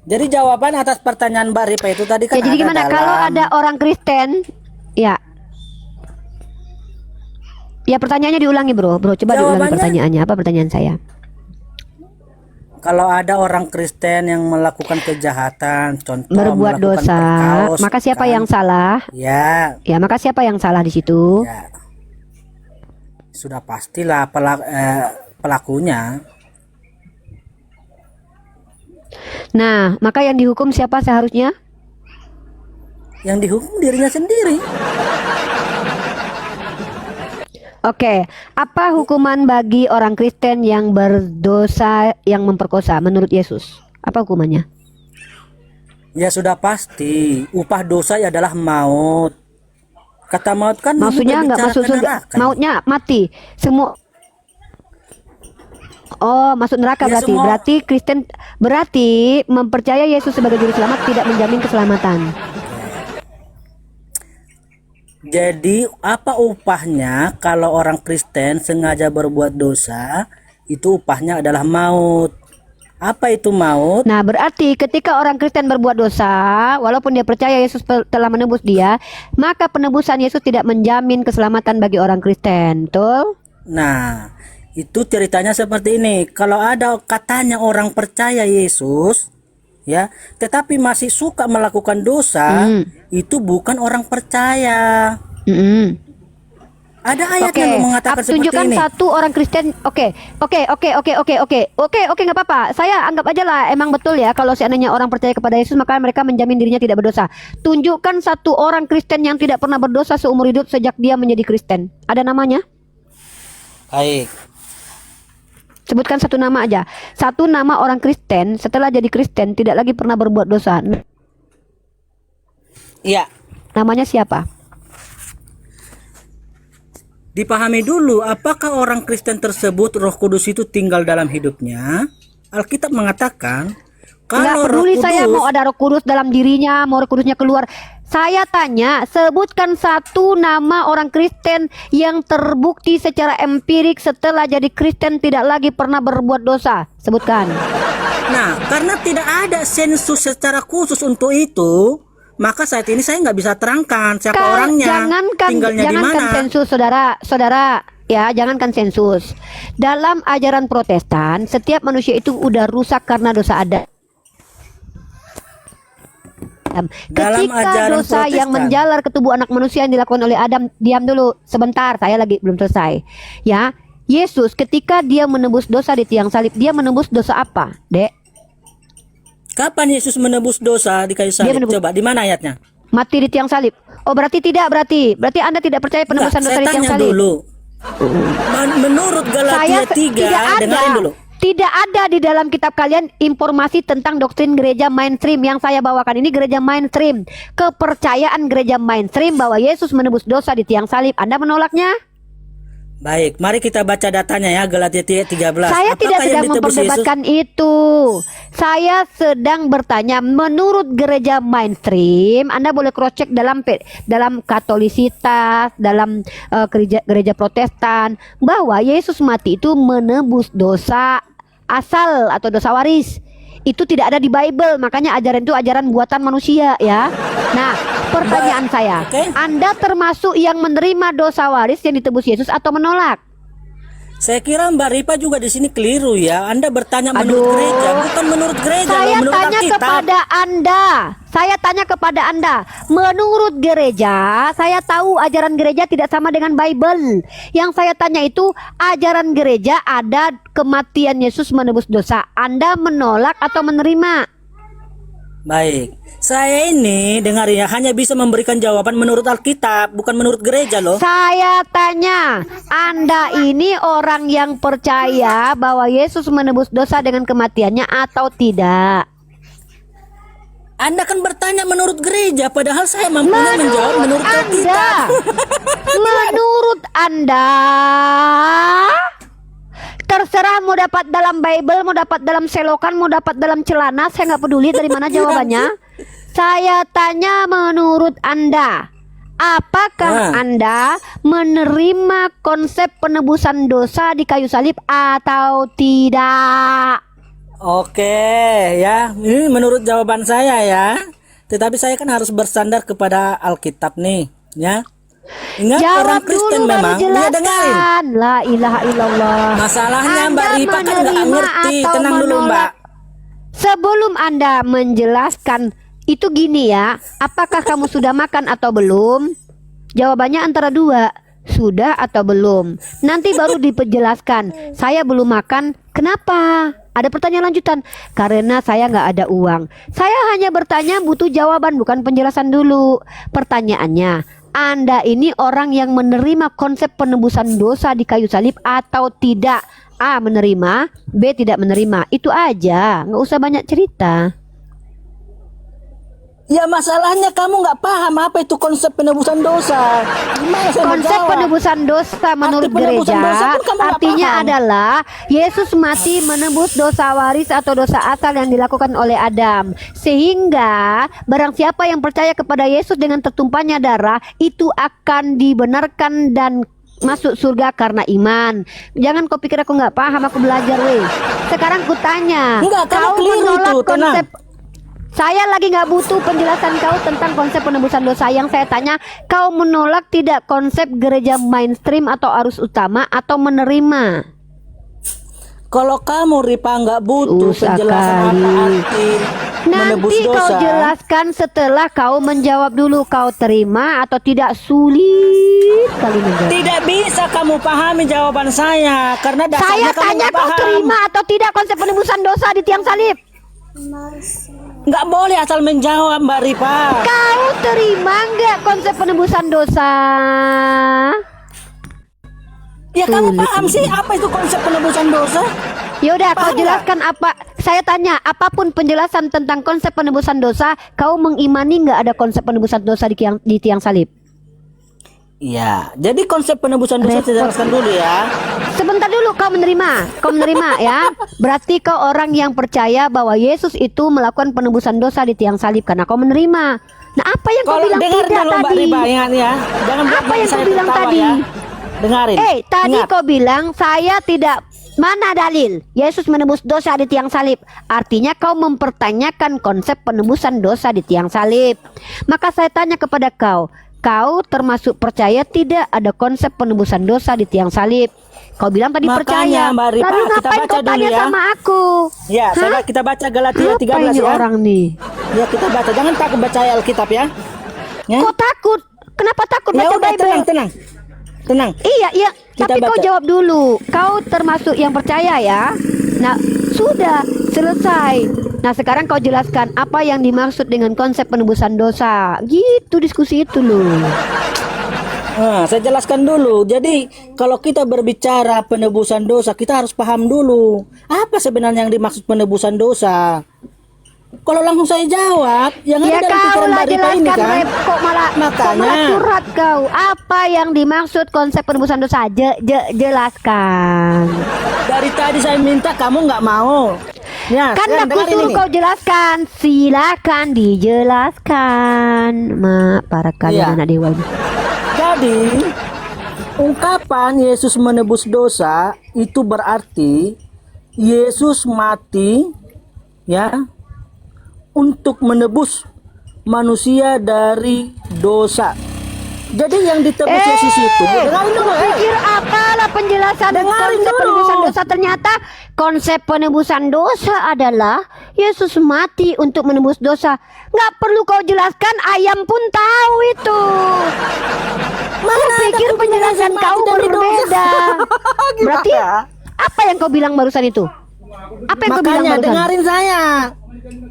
Jadi jawaban atas pertanyaan Mbak Ripa itu tadi kan Ya, jadi ada gimana dalam- kalau ada orang Kristen? Ya. Ya pertanyaannya diulangi bro. Coba diulangi Jawabannya- pertanyaannya. Apa pertanyaan saya? Kalau ada orang Kristen yang melakukan kejahatan, contoh Berbuat melakukan dosa, perkaos, maka siapa kan? yang salah? Ya, Ya maka siapa yang salah di situ? ya. Sudah pastilah pelakunya. Nah, maka yang dihukum siapa seharusnya? Yang dihukum dirinya sendiri. Oke, apa hukuman bagi orang Kristen yang berdosa yang memperkosa menurut Yesus? Apa hukumannya? Ya sudah pasti, upah dosa ya adalah maut. Kata maut kan Maksudnya nggak berbicara masuk ke surga, neraka. mautnya mati. Semua. Oh, masuk neraka Ya, berarti. semua- Berarti mempercaya Yesus sebagai juru selamat tidak menjamin keselamatan. Jadi apa upahnya kalau orang Kristen sengaja berbuat dosa? Itu upahnya adalah maut. Apa itu maut? Nah, berarti ketika orang Kristen berbuat dosa, walaupun dia percaya Yesus telah menebus dia, maka penebusan Yesus tidak menjamin keselamatan bagi orang Kristen. Betul? Nah, itu ceritanya seperti ini. Kalau ada katanya orang percaya Yesus, ya, tetapi masih suka melakukan dosa, itu bukan orang percaya. Mm-mm. Ada ayatnya Oke, lo mengatakan seperti tunjukkan ini. satu orang Kristen. Oke, nggak apa-apa. Saya anggap aja lah, emang betul ya. Kalau seandainya orang percaya kepada Yesus, maka mereka menjamin dirinya tidak berdosa. Tunjukkan satu orang Kristen yang tidak pernah berdosa seumur hidup sejak dia menjadi Kristen. Ada namanya? Baik. Sebutkan satu nama aja. Satu nama orang Kristen setelah jadi Kristen tidak lagi pernah berbuat dosa. Iya. Namanya siapa? Dipahami dulu, apakah orang Kristen tersebut Roh Kudus itu tinggal dalam hidupnya? Alkitab mengatakan Nggak kalau Roh peduli saya Kudus, mau ada Roh Kudus dalam dirinya, mau Roh Kudusnya keluar. Saya tanya, sebutkan satu nama orang Kristen yang terbukti secara empirik setelah jadi Kristen tidak lagi pernah berbuat dosa. Sebutkan. nah karena tidak ada sensus secara khusus untuk itu, maka saat ini saya nggak bisa terangkan siapa orangnya, tinggalnya di jangankan mana. sensus, saudara. Ya, jangankan sensus. Dalam ajaran Protestan, setiap manusia itu udah rusak karena dosa Adam. Dalam Ketika ajaran dosa yang Protestan. menjalar ke tubuh anak manusia yang dilakukan oleh Adam, diam dulu sebentar, saya lagi belum selesai. Ya, Yesus ketika dia menebus dosa di tiang salib, dia menebus dosa apa, Dek? Kapan Yesus menebus dosa di kayu salib? menebus- Coba di mana ayatnya? Mati di tiang salib. Oh, berarti tidak, berarti Anda tidak percaya penebusan Enggak, dosa saya di tiang tanya salib. dulu. Menurut Galatia 3, dengerin dulu. Tidak ada di dalam kitab kalian informasi tentang doktrin gereja mainstream yang saya bawakan ini, gereja mainstream. Kepercayaan gereja mainstream bahwa Yesus menebus dosa di tiang salib. Anda menolaknya? Baik, mari kita baca datanya ya, Galatia 13. Saya tidak Apakah yang sedang ditebus Yesus? memperdebatkan itu. Saya sedang bertanya, menurut gereja mainstream, Anda boleh cross check dalam Katolisitas, dalam gereja Protestan, bahwa Yesus mati itu menebus dosa asal atau dosa waris. Itu tidak ada di Bible, makanya ajaran itu ajaran buatan manusia ya. Nah, pertanyaan saya, Oke. Anda termasuk yang menerima dosa waris yang ditebus Yesus atau menolak? Saya kira Mbak Ripa juga di sini keliru ya. Anda bertanya menurut Aduh. gereja, bukan menurut gereja, Saya loh, menurut tanya Alkitab. kepada Anda. Saya tanya kepada Anda. Menurut gereja, saya tahu ajaran gereja tidak sama dengan Bible. Yang saya tanya itu ajaran gereja ada kematian Yesus menebus dosa. Anda menolak atau menerima? Baik, saya ini dengar ya, hanya bisa memberikan jawaban menurut Alkitab, bukan menurut gereja loh. Saya tanya, Anda ini orang yang percaya bahwa Yesus menebus dosa dengan kematiannya atau tidak? Anda kan bertanya menurut gereja, padahal saya mampunya menjawab menurut Alkitab. Menurut Anda, terserah mau dapat dalam Bible, mau dapat dalam selokan, mau dapat dalam celana, saya nggak peduli dari mana jawabannya. Saya tanya menurut Anda, apakah Anda menerima konsep penebusan dosa di kayu salib atau tidak? Oke ya, ini menurut jawaban saya ya. Tetapi saya kan harus bersandar kepada Alkitab nih, ya. Ingat, orang Jawab Kristen dulu baru memang dia dengerin. jelaskan. La ilaha illallah. Masalahnya Anda Mbak Ripa kan nggak menerima ngerti. atau Tenang dulu menolak? Mbak. Sebelum Anda menjelaskan itu gini ya, apakah kamu sudah makan atau belum? Jawabannya antara dua, sudah atau belum. Nanti baru diperjelaskan, saya belum makan, kenapa? Ada pertanyaan lanjutan, karena saya nggak ada uang. Saya hanya bertanya butuh jawaban, bukan penjelasan dulu. Pertanyaannya, Anda ini orang yang menerima konsep penebusan dosa di kayu salib atau tidak? A, menerima, B, tidak menerima. Itu aja, nggak usah banyak cerita. Ya masalahnya kamu nggak paham apa itu konsep penebusan dosa. Gimana saya mau Konsep jawab? penebusan dosa menurut penebusan gereja dosa pun kamu nggak artinya paham. adalah Yesus mati menebus dosa waris atau dosa asal yang dilakukan oleh Adam. Sehingga barang siapa yang percaya kepada Yesus dengan tertumpahnya darah itu akan dibenarkan dan masuk surga karena iman. Jangan kau pikir aku nggak paham, aku belajar weh. Sekarang ku tanya, Enggak, kamu kau keliru menolak itu, tenang. konsep. Saya lagi nggak butuh penjelasan kau tentang konsep penebusan dosa. Yang saya tanya, kau menolak tidak konsep gereja mainstream atau arus utama atau menerima? Kalau kamu Ripa nggak butuh Susah penjelasan kali. apa arti menebus Nanti kau dosa. jelaskan setelah kau menjawab dulu. Kau terima atau tidak? Sulit kali menjawab. Tidak bisa kamu pahami jawaban saya karena Saya dasarnya kamu tanya nggak kau paham. terima atau tidak konsep penebusan dosa di tiang salib? Nggak boleh asal menjawab, Mbak Ripa. Kau terima nggak konsep penebusan dosa? Ya kamu Sulit. paham sih apa itu konsep penebusan dosa? Yaudah, kau Paham nggak? jelaskan apa? Saya tanya, apapun penjelasan tentang konsep penebusan dosa, kau mengimani nggak ada konsep penebusan dosa di tiang salib? Iya, jadi konsep penebusan dosa saya jelaskan dulu ya. Sebentar dulu, kau menerima ya. Berarti kau orang yang percaya bahwa Yesus itu melakukan penebusan dosa di tiang salib karena kau menerima. Nah, apa yang kau Kalau bilang dengar tidak dulu Mbak tadi? Ripa, ingat ya. Jangan buat Apa yang saya kau bilang tertawa tadi? ya. Dengarin. Tadi Ingat. kau bilang saya tidak. Mana dalil Yesus menebus dosa di tiang salib? Artinya kau mempertanyakan konsep penebusan dosa di tiang salib. Maka saya tanya kepada kau, kau termasuk percaya tidak ada konsep penebusan dosa di tiang salib? Kau bilang tadi Makanya, percaya. Mbak Ripa, Lalu kita ngapain baca kau dulu tanya ya. sama aku? Ya, Hah? kita baca Galatia Apa 13 ini ya. orang nih? Ya, kita baca. Jangan takut baca Alkitab ya. Ya. Kau takut? Kenapa takut Ya baca udah, Bible? tenang. Iya, iya. Kita Tapi kau baca. jawab dulu. Kau termasuk yang percaya ya? Nah, sudah selesai. Nah, sekarang kau jelaskan apa yang dimaksud dengan konsep penebusan dosa. Gitu diskusi itu loh. Nah, saya jelaskan dulu. Jadi, kalau kita berbicara penebusan dosa, kita harus paham dulu apa sebenarnya yang dimaksud penebusan dosa. Kalau langsung saya jawab, yang Ya ada dalam kau pikiran lah Mbak Ripa ini jelaskan, kan. Rep. Kok malah Makanya. curhat kau. Apa yang dimaksud konsep penebusan dosa? Jelaskan. Dari tadi saya minta kamu nggak mau. Ya, Kan sekarang aku dengarin suruh ini. kau jelaskan. Silakan dijelaskan. Para kalian Iya. anak dewa ini. Jadi, ungkapan Yesus menebus dosa itu berarti Yesus mati ya untuk menebus manusia dari dosa. Jadi yang ditebus Yesus itu, dengarin dulu, Pikir apalah penjelasan Dengarin konsep dulu. penebusan dosa? Ternyata konsep penebusan dosa adalah Yesus mati untuk menebus dosa. Nggak perlu kau jelaskan, ayam pun tahu itu. Mana ada Pikir aku penjelasan bilang kau mati dari dosa. berbeda. Berarti apa yang kau bilang barusan itu? Apa yang kau bilang Makanya barusan? dengarin saya.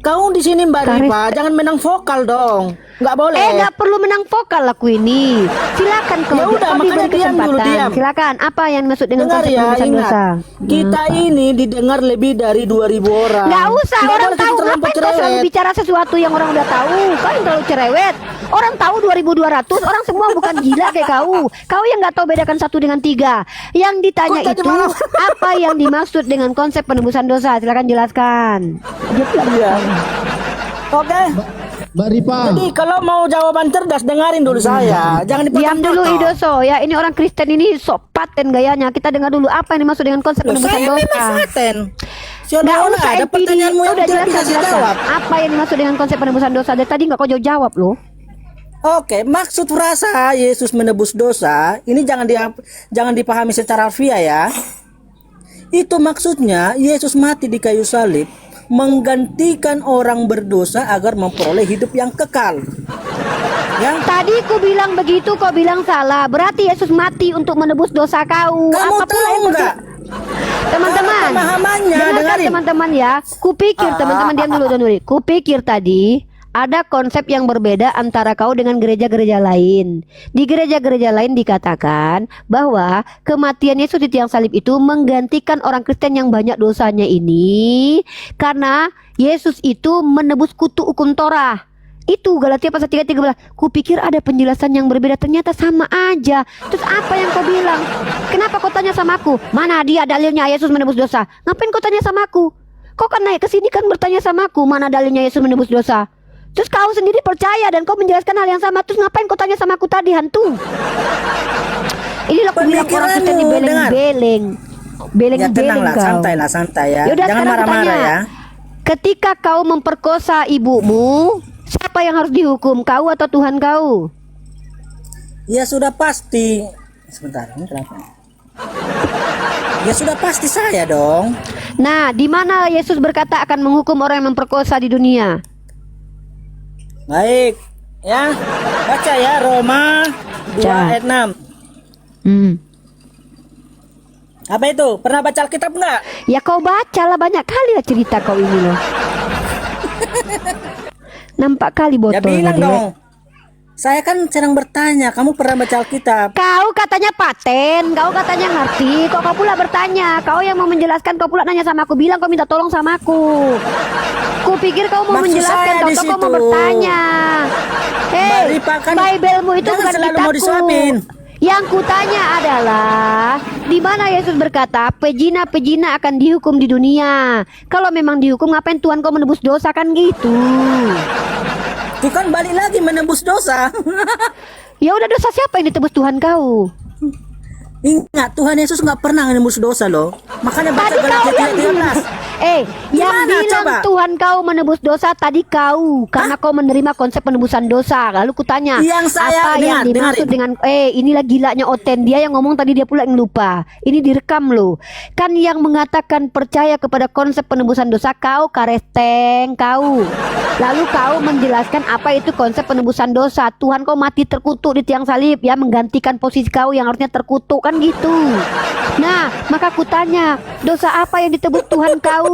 Kau di sini Mbak Karis- Ripa, jangan menang vokal dong. Nggak boleh. Nggak perlu menang vokal aku ini. Silakan kau. Ya udah, kau makanya diberi diam dulu, kesempatan. diam. Silakan. Apa yang maksud dengan Dengar konsep ya, penebusan ingat. dosa? Kita ini didengar lebih dari 2.000 orang. Nggak usah, Nggak orang boleh kita tahu. terlampau Ngapain kau selalu cerewet. bicara sesuatu yang orang udah tahu? Kau yang terlalu cerewet. Orang tahu 2.200, orang semua bukan gila kayak kau. Kau yang nggak tahu bedakan 1 dengan 3. Yang ditanya Kok tadi itu malam? apa yang dimaksud dengan konsep penebusan dosa? Silakan jelaskan. Iya. Oke. Mbak Ripa, Jadi kalau mau jawaban cerdas dengarin dulu saya. Jangan dipotong. Diam dulu Idoso ya. Ini orang Kristen ini sok paten gayanya. Kita dengar dulu apa yang dimaksud dengan konsep penebusan Saya memang dosa. paten. Nggak Siapa usah ada NPD. pertanyaanmu yang Udah tidak bisa jelaskan, saya jelaskan. jawab. Apa yang dimaksud dengan konsep penebusan dosa? Dari tadi nggak kau jawab loh. Oke, maksud frasa Yesus menebus dosa ini jangan dipahami secara harfiah ya. Itu maksudnya Yesus mati di kayu salib menggantikan orang berdosa agar memperoleh hidup yang kekal. Ya. Tadi ku bilang begitu, kau bilang salah. Berarti Yesus mati untuk menebus dosa kau. Kamu Apa pula tahu yang nggak? Teman-teman, Pemahamannya, dengarkan dengarin. teman-teman ya. Kupikir teman-teman diam dulu Donuri. Kupikir tadi ada konsep yang berbeda antara kau dengan gereja-gereja lain. Di gereja-gereja lain dikatakan bahwa kematian Yesus di tiang salib itu menggantikan orang Kristen yang banyak dosanya ini karena Yesus itu menebus kutu hukum Torah. Itu Galatia pasal 3:13. Kupikir ada penjelasan yang berbeda, ternyata sama aja. Terus apa yang kau bilang? Kenapa kau tanya sama aku? Mana dia dalilnya Yesus menebus dosa? Ngapain kau tanya sama aku? Kau kan naik ke sini kan bertanya sama aku, mana dalilnya Yesus menebus dosa? Terus kau sendiri percaya dan kau menjelaskan hal yang sama. Terus ngapain kau tanya sama aku tadi, hantu? Inilah aku bilang orang Kristen ini beleng-beleng. Ya Beleng-beleng tenanglah, kau. santai ya. Yaudah, Jangan sekarang aku marah-marah tanya. ya. Ketika kau memperkosa ibumu, siapa yang harus dihukum? Kau atau Tuhan kau? Ya sudah pasti. Sebentar, ini kenapa? Ya sudah pasti saya dong. Nah, di mana Yesus berkata akan menghukum orang yang memperkosa di dunia? Baik, ya. Baca ya Roma 2 Baca. ayat 6. Hmm. Apa itu? Pernah baca Alkitab enggak? Ya kau bacalah, banyak kali lah cerita kau ini loh. Nampak kali Ya botolnya bilang dia. dong. Saya kan sedang bertanya, kamu pernah baca Alkitab? Kau katanya paten, kau katanya ngerti, kok kau pula bertanya? Kau yang mau menjelaskan, kau pula nanya sama aku, bilang kau minta tolong sama aku. Ku pikir kau mau Maksud menjelaskan, saya di kau mau situ. bertanya. Hei, Mbak Rifa kan Bible-mu itu jangan bukan selalu mau kitabku. disuapin. Yang kutanya adalah di mana Yesus berkata pejina-pejina akan dihukum di dunia. Kalau memang dihukum, ngapain Tuhan kau menebus dosa, kan gitu? Itu kan balik lagi menembus dosa. Ya udah, dosa siapa yang ditebus Tuhan kau? Ingat, Tuhan Yesus nggak pernah menembus dosa loh. Makanya baca Tadi kau Galatia yang 3:13. yang Gimana, bilang coba? Tuhan kau menebus dosa tadi kau, karena kau menerima konsep penebusan dosa. Lalu kutanya, Yang saya apa yang dengar, dimaksud dengan inilah gilanya Oten, dia yang ngomong tadi, dia pula yang lupa. Ini direkam loh. Kan yang mengatakan percaya kepada konsep penebusan dosa kau, Karesteng kau. Lalu kau menjelaskan apa itu konsep penebusan dosa. Tuhan kau mati terkutuk di tiang salib ya, menggantikan posisi kau yang harusnya terkutuk, kan gitu. Nah, maka kutanya, dosa apa yang ditebus Tuhan kau?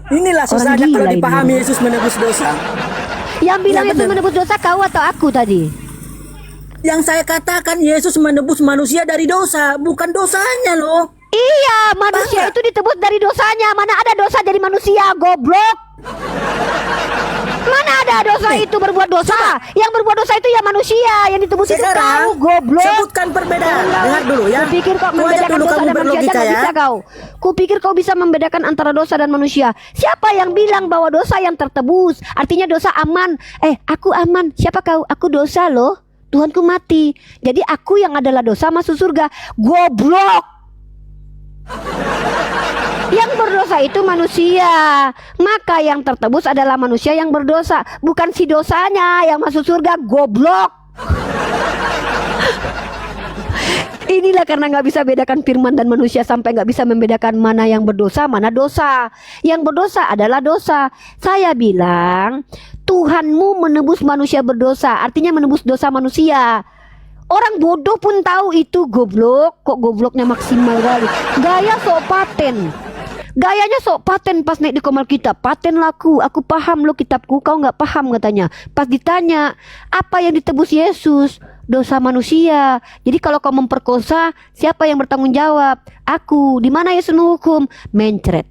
Inilah Orang susahnya gila kalau ini. dipahami Yesus menebus dosa. Yang bilang Iya, itu betul. menebus dosa kau atau aku tadi? Yang saya katakan Yesus menebus manusia dari dosa, bukan dosanya loh. Iya, manusia itu ditebus dari dosanya. Mana ada dosa dari manusia, goblok? Mana ada dosa itu berbuat dosa? Yang berbuat dosa itu ya manusia, yang ditebus itu kau, Sekarang goblok. sebutkan perbedaan. Dengar dulu ya. Kupikir kau Kuajak membedakan dulu dosa kamu dan manusia aja berlogika nggak ya. bisa kau. Kupikir kau bisa membedakan antara dosa dan manusia. Siapa yang bilang bahwa dosa yang tertebus artinya dosa aman? Aku aman. Siapa kau? Aku dosa loh. Tuhanku mati. Jadi aku yang adalah dosa masuk surga. Goblok. Yang berdosa itu manusia. Maka yang tertebus adalah manusia yang berdosa, bukan si dosanya yang masuk surga, goblok. Inilah karena nggak bisa bedakan firman dan manusia, sampai nggak bisa membedakan mana yang berdosa, mana dosa. Yang berdosa adalah dosa. Saya bilang Tuhanmu menebus manusia berdosa, artinya menebus dosa manusia. Orang bodoh pun tahu itu, goblok. Kok gobloknya maksimal kali. Gaya sok paten. Gayanya sok paten pas naik di komal kitab. Paten laku, aku paham lo kitabku, kau nggak paham katanya. Pas ditanya, apa yang ditebus Yesus? Dosa manusia. Jadi kalau kau memperkosa, siapa yang bertanggung jawab? Aku. Di mana Yesus menghukum? Mencret.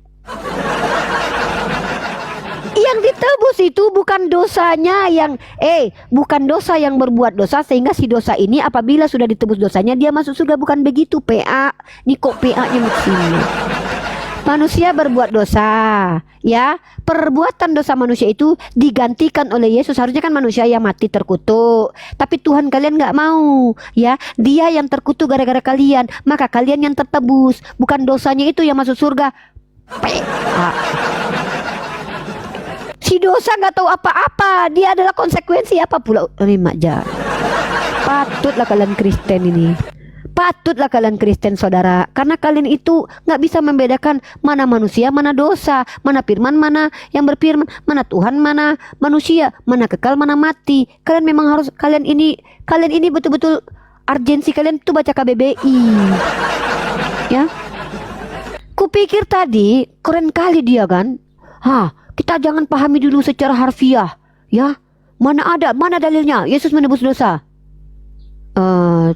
Yang ditebus itu bukan dosanya yang bukan dosa yang berbuat dosa, sehingga si dosa ini apabila sudah ditebus dosanya dia masuk surga, bukan begitu. PA. Nih kok PA-nya maksimal. Manusia berbuat dosa, ya. Perbuatan dosa manusia itu digantikan oleh Yesus. Harusnya kan manusia yang mati terkutuk, tapi Tuhan kalian nggak mau, ya. Dia yang terkutuk gara-gara kalian, maka kalian yang tertebus. Bukan dosanya itu yang masuk surga. PA. Si dosa nggak tahu apa-apa. Dia adalah konsekuensi apa pula. Mak Jar. Patutlah kalian Kristen ini. Patutlah kalian Kristen saudara, karena kalian itu nggak bisa membedakan mana manusia, mana dosa, mana firman, mana yang berfirman, mana Tuhan, mana manusia, mana kekal, mana mati. Kalian memang harus, kalian ini betul-betul urgensi kalian tuh baca KBBI, ya. Kupikir tadi keren kali dia kan. Kita jangan pahami dulu secara harfiah, ya. Mana dalilnya Yesus menebus dosa?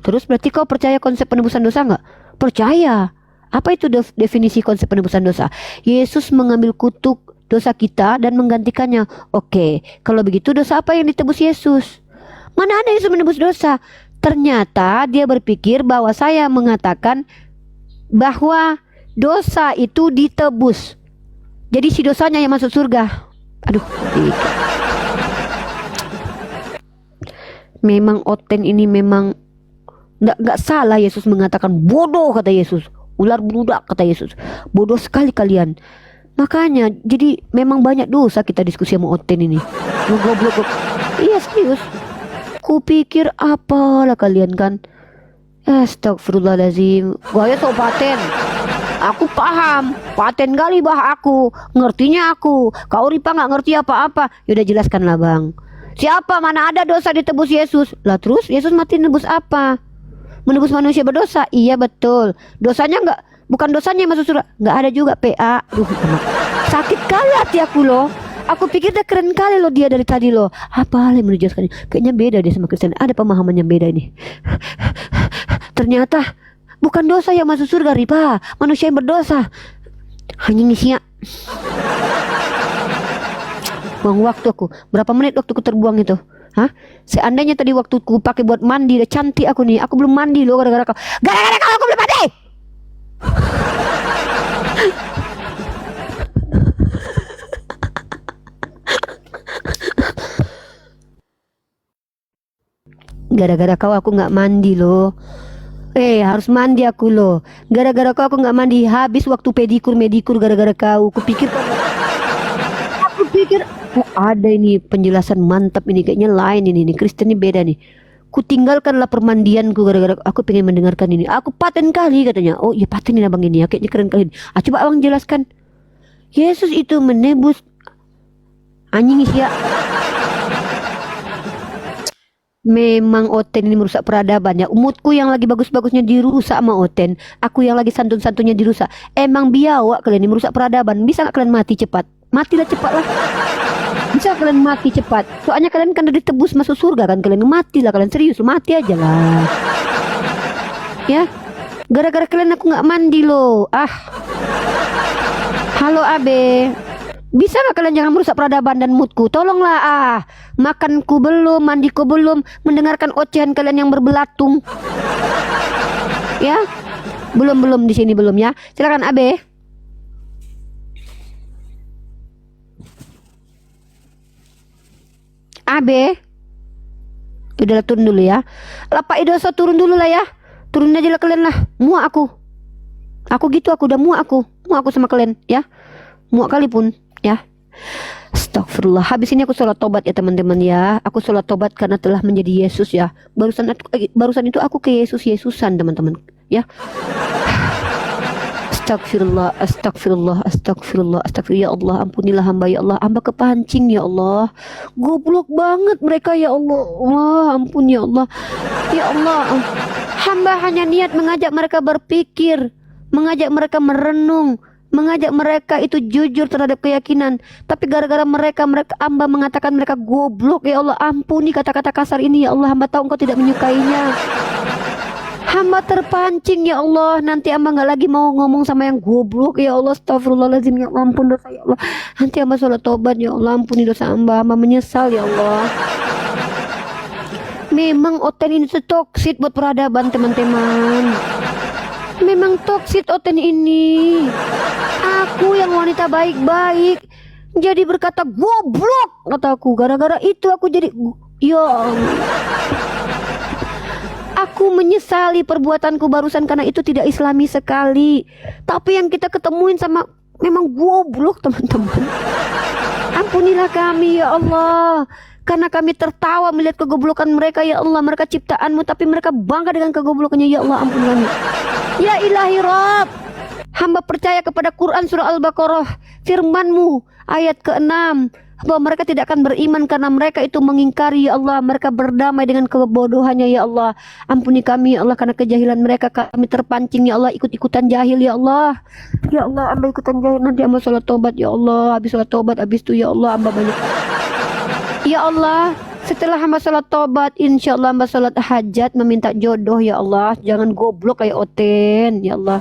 Terus berarti kau percaya konsep penebusan dosa nggak? Percaya. Apa itu definisi konsep penebusan dosa? Yesus mengambil kutuk dosa kita dan menggantikannya. Oke, kalau begitu dosa apa yang ditebus Yesus? Mana ada Yesus menebus dosa? Ternyata dia berpikir bahwa saya mengatakan bahwa dosa itu ditebus. Jadi si dosanya yang masuk surga. Aduh, memang Oten ini memang nggak salah. Yesus mengatakan bodoh, kata Yesus. Ular beludak, kata Yesus. Bodoh sekali kalian. Makanya jadi memang banyak dosa kita diskusi sama Oten ini. Goblok. Iya serius. Kupikir apalah kalian kan. Astagfirullahaladzim. Gaya sok paten. Aku paham, paten kali bah aku, ngertinya aku. Kau Ripa nggak ngerti apa-apa. Yaudah jelaskanlah bang. Siapa mana ada dosa ditebus Yesus? Lah terus Yesus mati nebus apa? Menebus manusia berdosa. Iya betul. Dosanya nggak, bukan dosanya yang masuk surga. Nggak ada juga PA. Duh, sakit kali hati aku loh. Aku pikir dia keren kali loh dia dari tadi loh. Apa hal yang menjelaskannya? Kayaknya beda dia sama Kristen. Ada pemahaman yang beda ini. Ternyata bukan dosa yang masuk surga Ripa, manusia yang berdosa. Hanya ngisinya. Buang waktu aku. Berapa menit waktuku terbuang itu? Hah? Seandainya tadi waktuku pakai buat mandi, udah cantik aku nih. Aku belum mandi loh gara-gara kau. Gara-gara kau aku belum mandi. Gara-gara kau aku nggak mandi loh. Harus mandi aku loh. Gara-gara kau aku nggak mandi. Habis waktu pedikur gara-gara kau. Aku pikir oh, ada ini penjelasan mantap ini. Kayaknya lain ini nih. Kristen ini beda nih. Ku tinggalkanlah permandianku gara-gara aku pengen mendengarkan ini. Aku paten kali katanya. Oh iya paten ini abang ini ya. Kayaknya keren kali. Coba abang jelaskan. Yesus itu menebus anjing ya. Memang Oten ini merusak peradaban ya. Umutku yang lagi bagus-bagusnya dirusak sama Oten. Aku yang lagi santun-santunnya dirusak. Emang biawak kalian ini merusak peradaban. Bisa gak kalian mati cepat? Matilah cepat lah. Bisa kalian mati cepat. Soalnya kalian kan udah ditebus masuk surga kan. Kalian matilah kalian serius. Mati aja lah. Ya. Gara-gara kalian aku gak mandi loh. Halo Abe. Bisa gak kalian jangan merusak peradaban dan moodku? Tolonglah makanku belum, mandiku belum, mendengarkan ocehan kalian yang berbelatung. Ya, belum di sini belum ya. Silakan Abe. Abe, udah turun dulu ya. Lapak idoso turun dulu lah ya. Turun aja lah kalian lah. Muak aku. Aku gitu aku udah muak aku sama kalian ya. Muak kali pun. Ya, astagfirullah. Habis ini aku sholat tobat ya teman-teman ya. Aku sholat tobat karena telah menjadi Yesus ya. Barusan itu aku ke Yesusan teman-teman ya. Astagfirullah. Ya Allah, ampunilah hamba ya Allah. Hamba kepancing ya Allah. Goblok banget mereka ya Allah. Ampun ya Allah. Ya Allah, hamba hanya niat mengajak mereka berpikir, mengajak mereka merenung, mengajak mereka itu jujur terhadap keyakinan. Tapi gara-gara mereka hamba mengatakan mereka goblok. Ya Allah, ampuni kata-kata kasar ini ya Allah. Hamba tahu engkau tidak menyukainya. Hamba terpancing ya Allah. Nanti hamba gak lagi mau ngomong sama yang goblok ya Allah. Astagfirullahaladzim ya Allah. Ampun dosa ya Allah. Nanti hamba sholat tobat ya Allah. Ampuni dosa hamba. Hamba menyesal ya Allah. Memang Oten ini toksit buat peradaban teman-teman. Memang toksit Oten ini. Aku yang wanita baik-baik jadi berkata goblok kataku. Gara-gara itu aku jadi ya. Aku menyesali perbuatanku barusan karena itu tidak islami sekali. Tapi yang kita ketemuin sama memang goblok teman-teman. Ampunilah kami ya Allah. Karena kami tertawa melihat kegoblokan mereka ya Allah. Mereka ciptaanmu tapi mereka bangga dengan kegoblokannya ya Allah. Ampun kami. Ya ilahi Rabb, hamba percaya kepada Quran surah Al-Baqarah, firman-Mu ayat ke-6 bahwa mereka tidak akan beriman karena mereka itu mengingkari ya Allah. Mereka berdamai dengan kebodohannya ya Allah. Ampuni kami ya Allah karena kejahilan mereka. Kami terpancing ya Allah, ikut-ikutan jahil ya Allah. Ya Allah, hamba ikutan jahil. Nanti hamba sholat tobat ya Allah. Habis sholat tobat, habis itu ya Allah hamba banyak. Ya Allah, setelah hamba sholat tobat, insya Allah hamba sholat hajat meminta jodoh ya Allah. Jangan goblok kayak Oten ya Allah.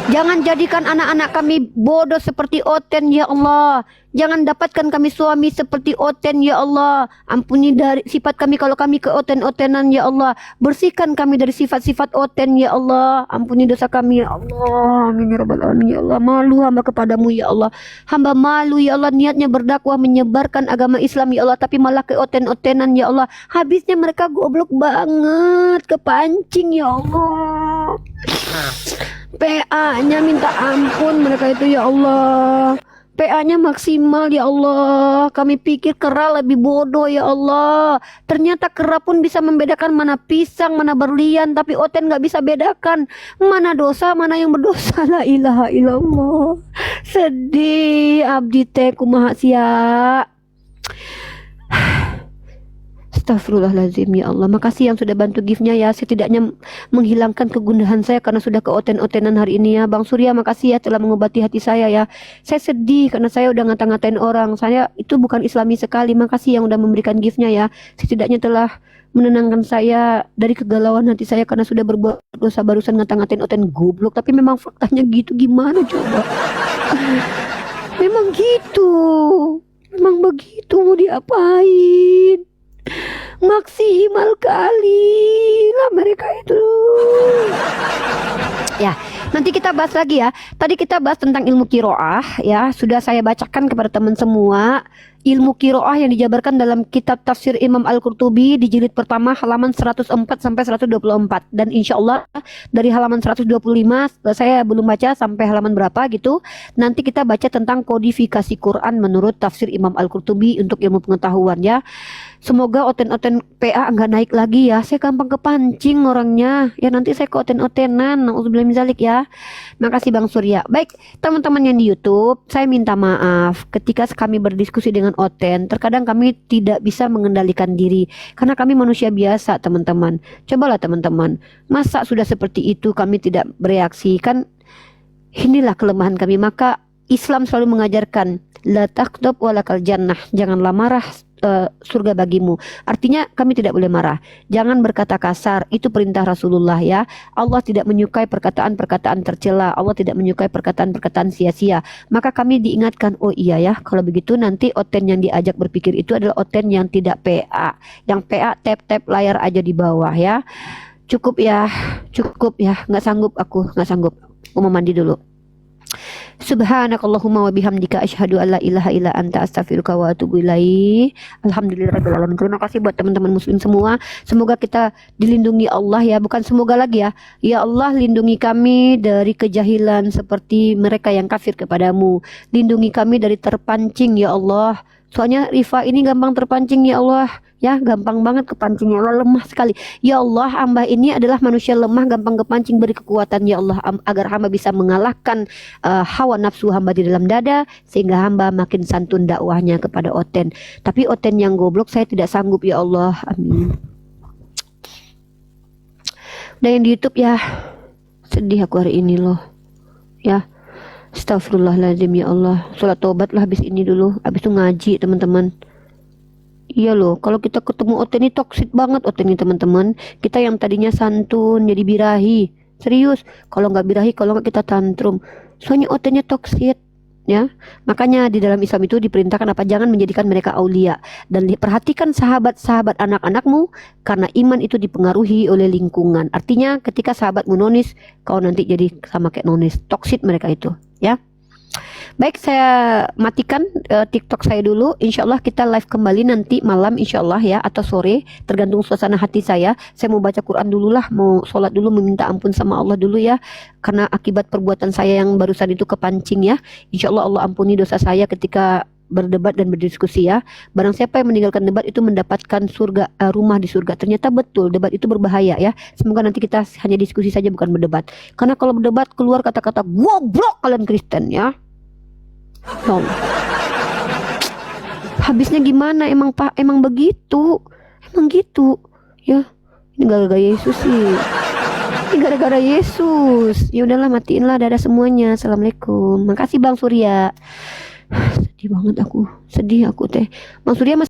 Jangan jadikan anak-anak kami bodoh seperti Oten ya Allah. Jangan dapatkan kami suami seperti Oten ya Allah. Ampuni dari sifat kami kalau kami ke Oten-Otenan ya Allah. Bersihkan kami dari sifat-sifat Oten ya Allah. Ampuni dosa kami ya Allah. Amin ya rabbal alamin ya Allah. Malu hamba kepadamu ya Allah. Hamba malu ya Allah, niatnya berdakwah menyebarkan agama Islam ya Allah, tapi malah ke Oten-Otenan ya Allah. Habisnya mereka goblok banget, kepancing ya Allah. PA-nya minta ampun mereka itu ya Allah. PA-nya maksimal ya Allah. Kami pikir kera lebih bodoh ya Allah. Ternyata kera pun bisa membedakan mana pisang, mana berlian. Tapi Oten gak bisa bedakan mana dosa, mana yang berdosa. La ilaha illallah. Sedih abdi teh kumaha sia. Astagfirullahaladzim ya Allah. Makasih yang sudah bantu gift-nya ya. Setidaknya menghilangkan kegundahan saya karena sudah keoten-otenan hari ini ya. Bang Surya makasih ya telah mengobati hati saya ya. Saya sedih karena saya udah ngata-ngatain orang. Saya itu bukan Islami sekali. Makasih yang udah memberikan gift-nya ya. Setidaknya telah menenangkan saya dari kegalauan hati saya karena sudah berbuat dosa barusan ngata-ngatain oten goblok. Tapi memang faktanya gitu, gimana coba. Memang gitu. Memang begitu, mau diapain. Maksimal kali lah mereka itu. Ya, nanti kita bahas lagi ya. Tadi kita bahas tentang ilmu kiroah ya. Sudah saya bacakan kepada teman semua ilmu kiroah yang dijabarkan dalam kitab tafsir Imam Al-Qurtubi di jilid pertama halaman 104 sampai 124. Dan insya Allah dari halaman 125 saya belum baca sampai halaman berapa gitu. Nanti kita baca tentang kodifikasi Quran menurut tafsir Imam Al-Qurtubi untuk ilmu pengetahuan ya. Semoga oten-oten PA nggak naik lagi ya. Saya gampang kepancing orangnya. Ya nanti saya ke oten-otenan. Nauzubillah min zalik ya. Makasih Bang Surya. Baik, teman-teman yang di YouTube, saya minta maaf ketika kami berdiskusi dengan Oten. Terkadang kami tidak bisa mengendalikan diri karena kami manusia biasa, teman-teman. Cobalah teman-teman. Masa sudah seperti itu kami tidak bereaksi? Kan inilah kelemahan kami. Maka Islam selalu mengajarkan la taqdab walakal jannah. Janganlah marah, surga bagimu. Artinya kami tidak boleh marah. Jangan berkata kasar. Itu perintah Rasulullah ya. Allah tidak menyukai perkataan-perkataan tercela. Allah tidak menyukai perkataan-perkataan sia-sia. Maka kami diingatkan, oh iya ya, kalau begitu nanti Oten yang diajak berpikir itu adalah Oten yang tidak PA. Yang PA tap-tap layar aja di bawah ya. Cukup ya. Nggak sanggup aku, nggak sanggup. Aku mau mandi dulu. Subhanakallahumma wa bihamdika asyhadu an la ilaha illa anta astaghfiruka wa atubu ilaik. Alhamdulillahirabbil alamin. Terima kasih buat teman-teman muslim semua. Semoga kita dilindungi Allah ya, bukan semoga lagi ya. Ya Allah, lindungi kami dari kejahilan seperti mereka yang kafir kepadamu. Lindungi kami dari terpancing ya Allah. Soalnya Rifa ini gampang terpancing ya Allah. Ya, gampang banget kepancingnya. Allah lemah sekali. Ya Allah, hamba ini adalah manusia lemah, gampang kepancing, beri kekuatan ya Allah agar hamba bisa mengalahkan hawa nafsu hamba di dalam dada sehingga hamba makin santun dakwahnya kepada Oten. Tapi Oten yang goblok saya tidak sanggup ya Allah. Amin. Dan yang di YouTube ya, sedih aku hari ini loh. Ya. Astagfirullahaladzim ya Allah. Sholat tobat lah habis ini dulu. Habis itu ngaji teman-teman. Iya loh, kalau kita ketemu Oten ini toksik banget Oten ini teman-teman. Kita yang tadinya santun jadi birahi. Serius, kalau nggak birahi, kalau nggak kita tantrum. Soalnya Otennya toksik ya. Makanya di dalam Islam itu diperintahkan apa? Jangan menjadikan mereka aulia. Dan perhatikan sahabat-sahabat anak-anakmu karena iman itu dipengaruhi oleh lingkungan. Artinya ketika sahabatmu nonis, kau nanti jadi sama kayak nonis. Toksik mereka itu ya. Baik, saya matikan TikTok saya dulu. Insya Allah kita live kembali nanti malam insya Allah ya, atau sore, tergantung suasana hati saya. Saya mau baca Quran dulu lah, mau sholat dulu, meminta ampun sama Allah dulu ya, karena akibat perbuatan saya yang barusan itu kepancing ya. Insya Allah Allah ampuni dosa saya ketika berdebat dan berdiskusi ya. Barang siapa yang meninggalkan debat itu mendapatkan surga, rumah di surga. Ternyata betul debat itu berbahaya ya. Semoga nanti kita hanya diskusi saja, bukan berdebat. Karena kalau berdebat keluar kata-kata goblok kalian Kristen ya. No. Habisnya gimana? Emang begitu. Emang gitu. Ya. Ini gara-gara Yesus sih. Ini gara-gara Yesus. Ya udahlah, matiin lah, dadah semuanya. Assalamualaikum. Makasih Bang Surya. Sedih banget aku. Sedih aku teh. Bang Surya masih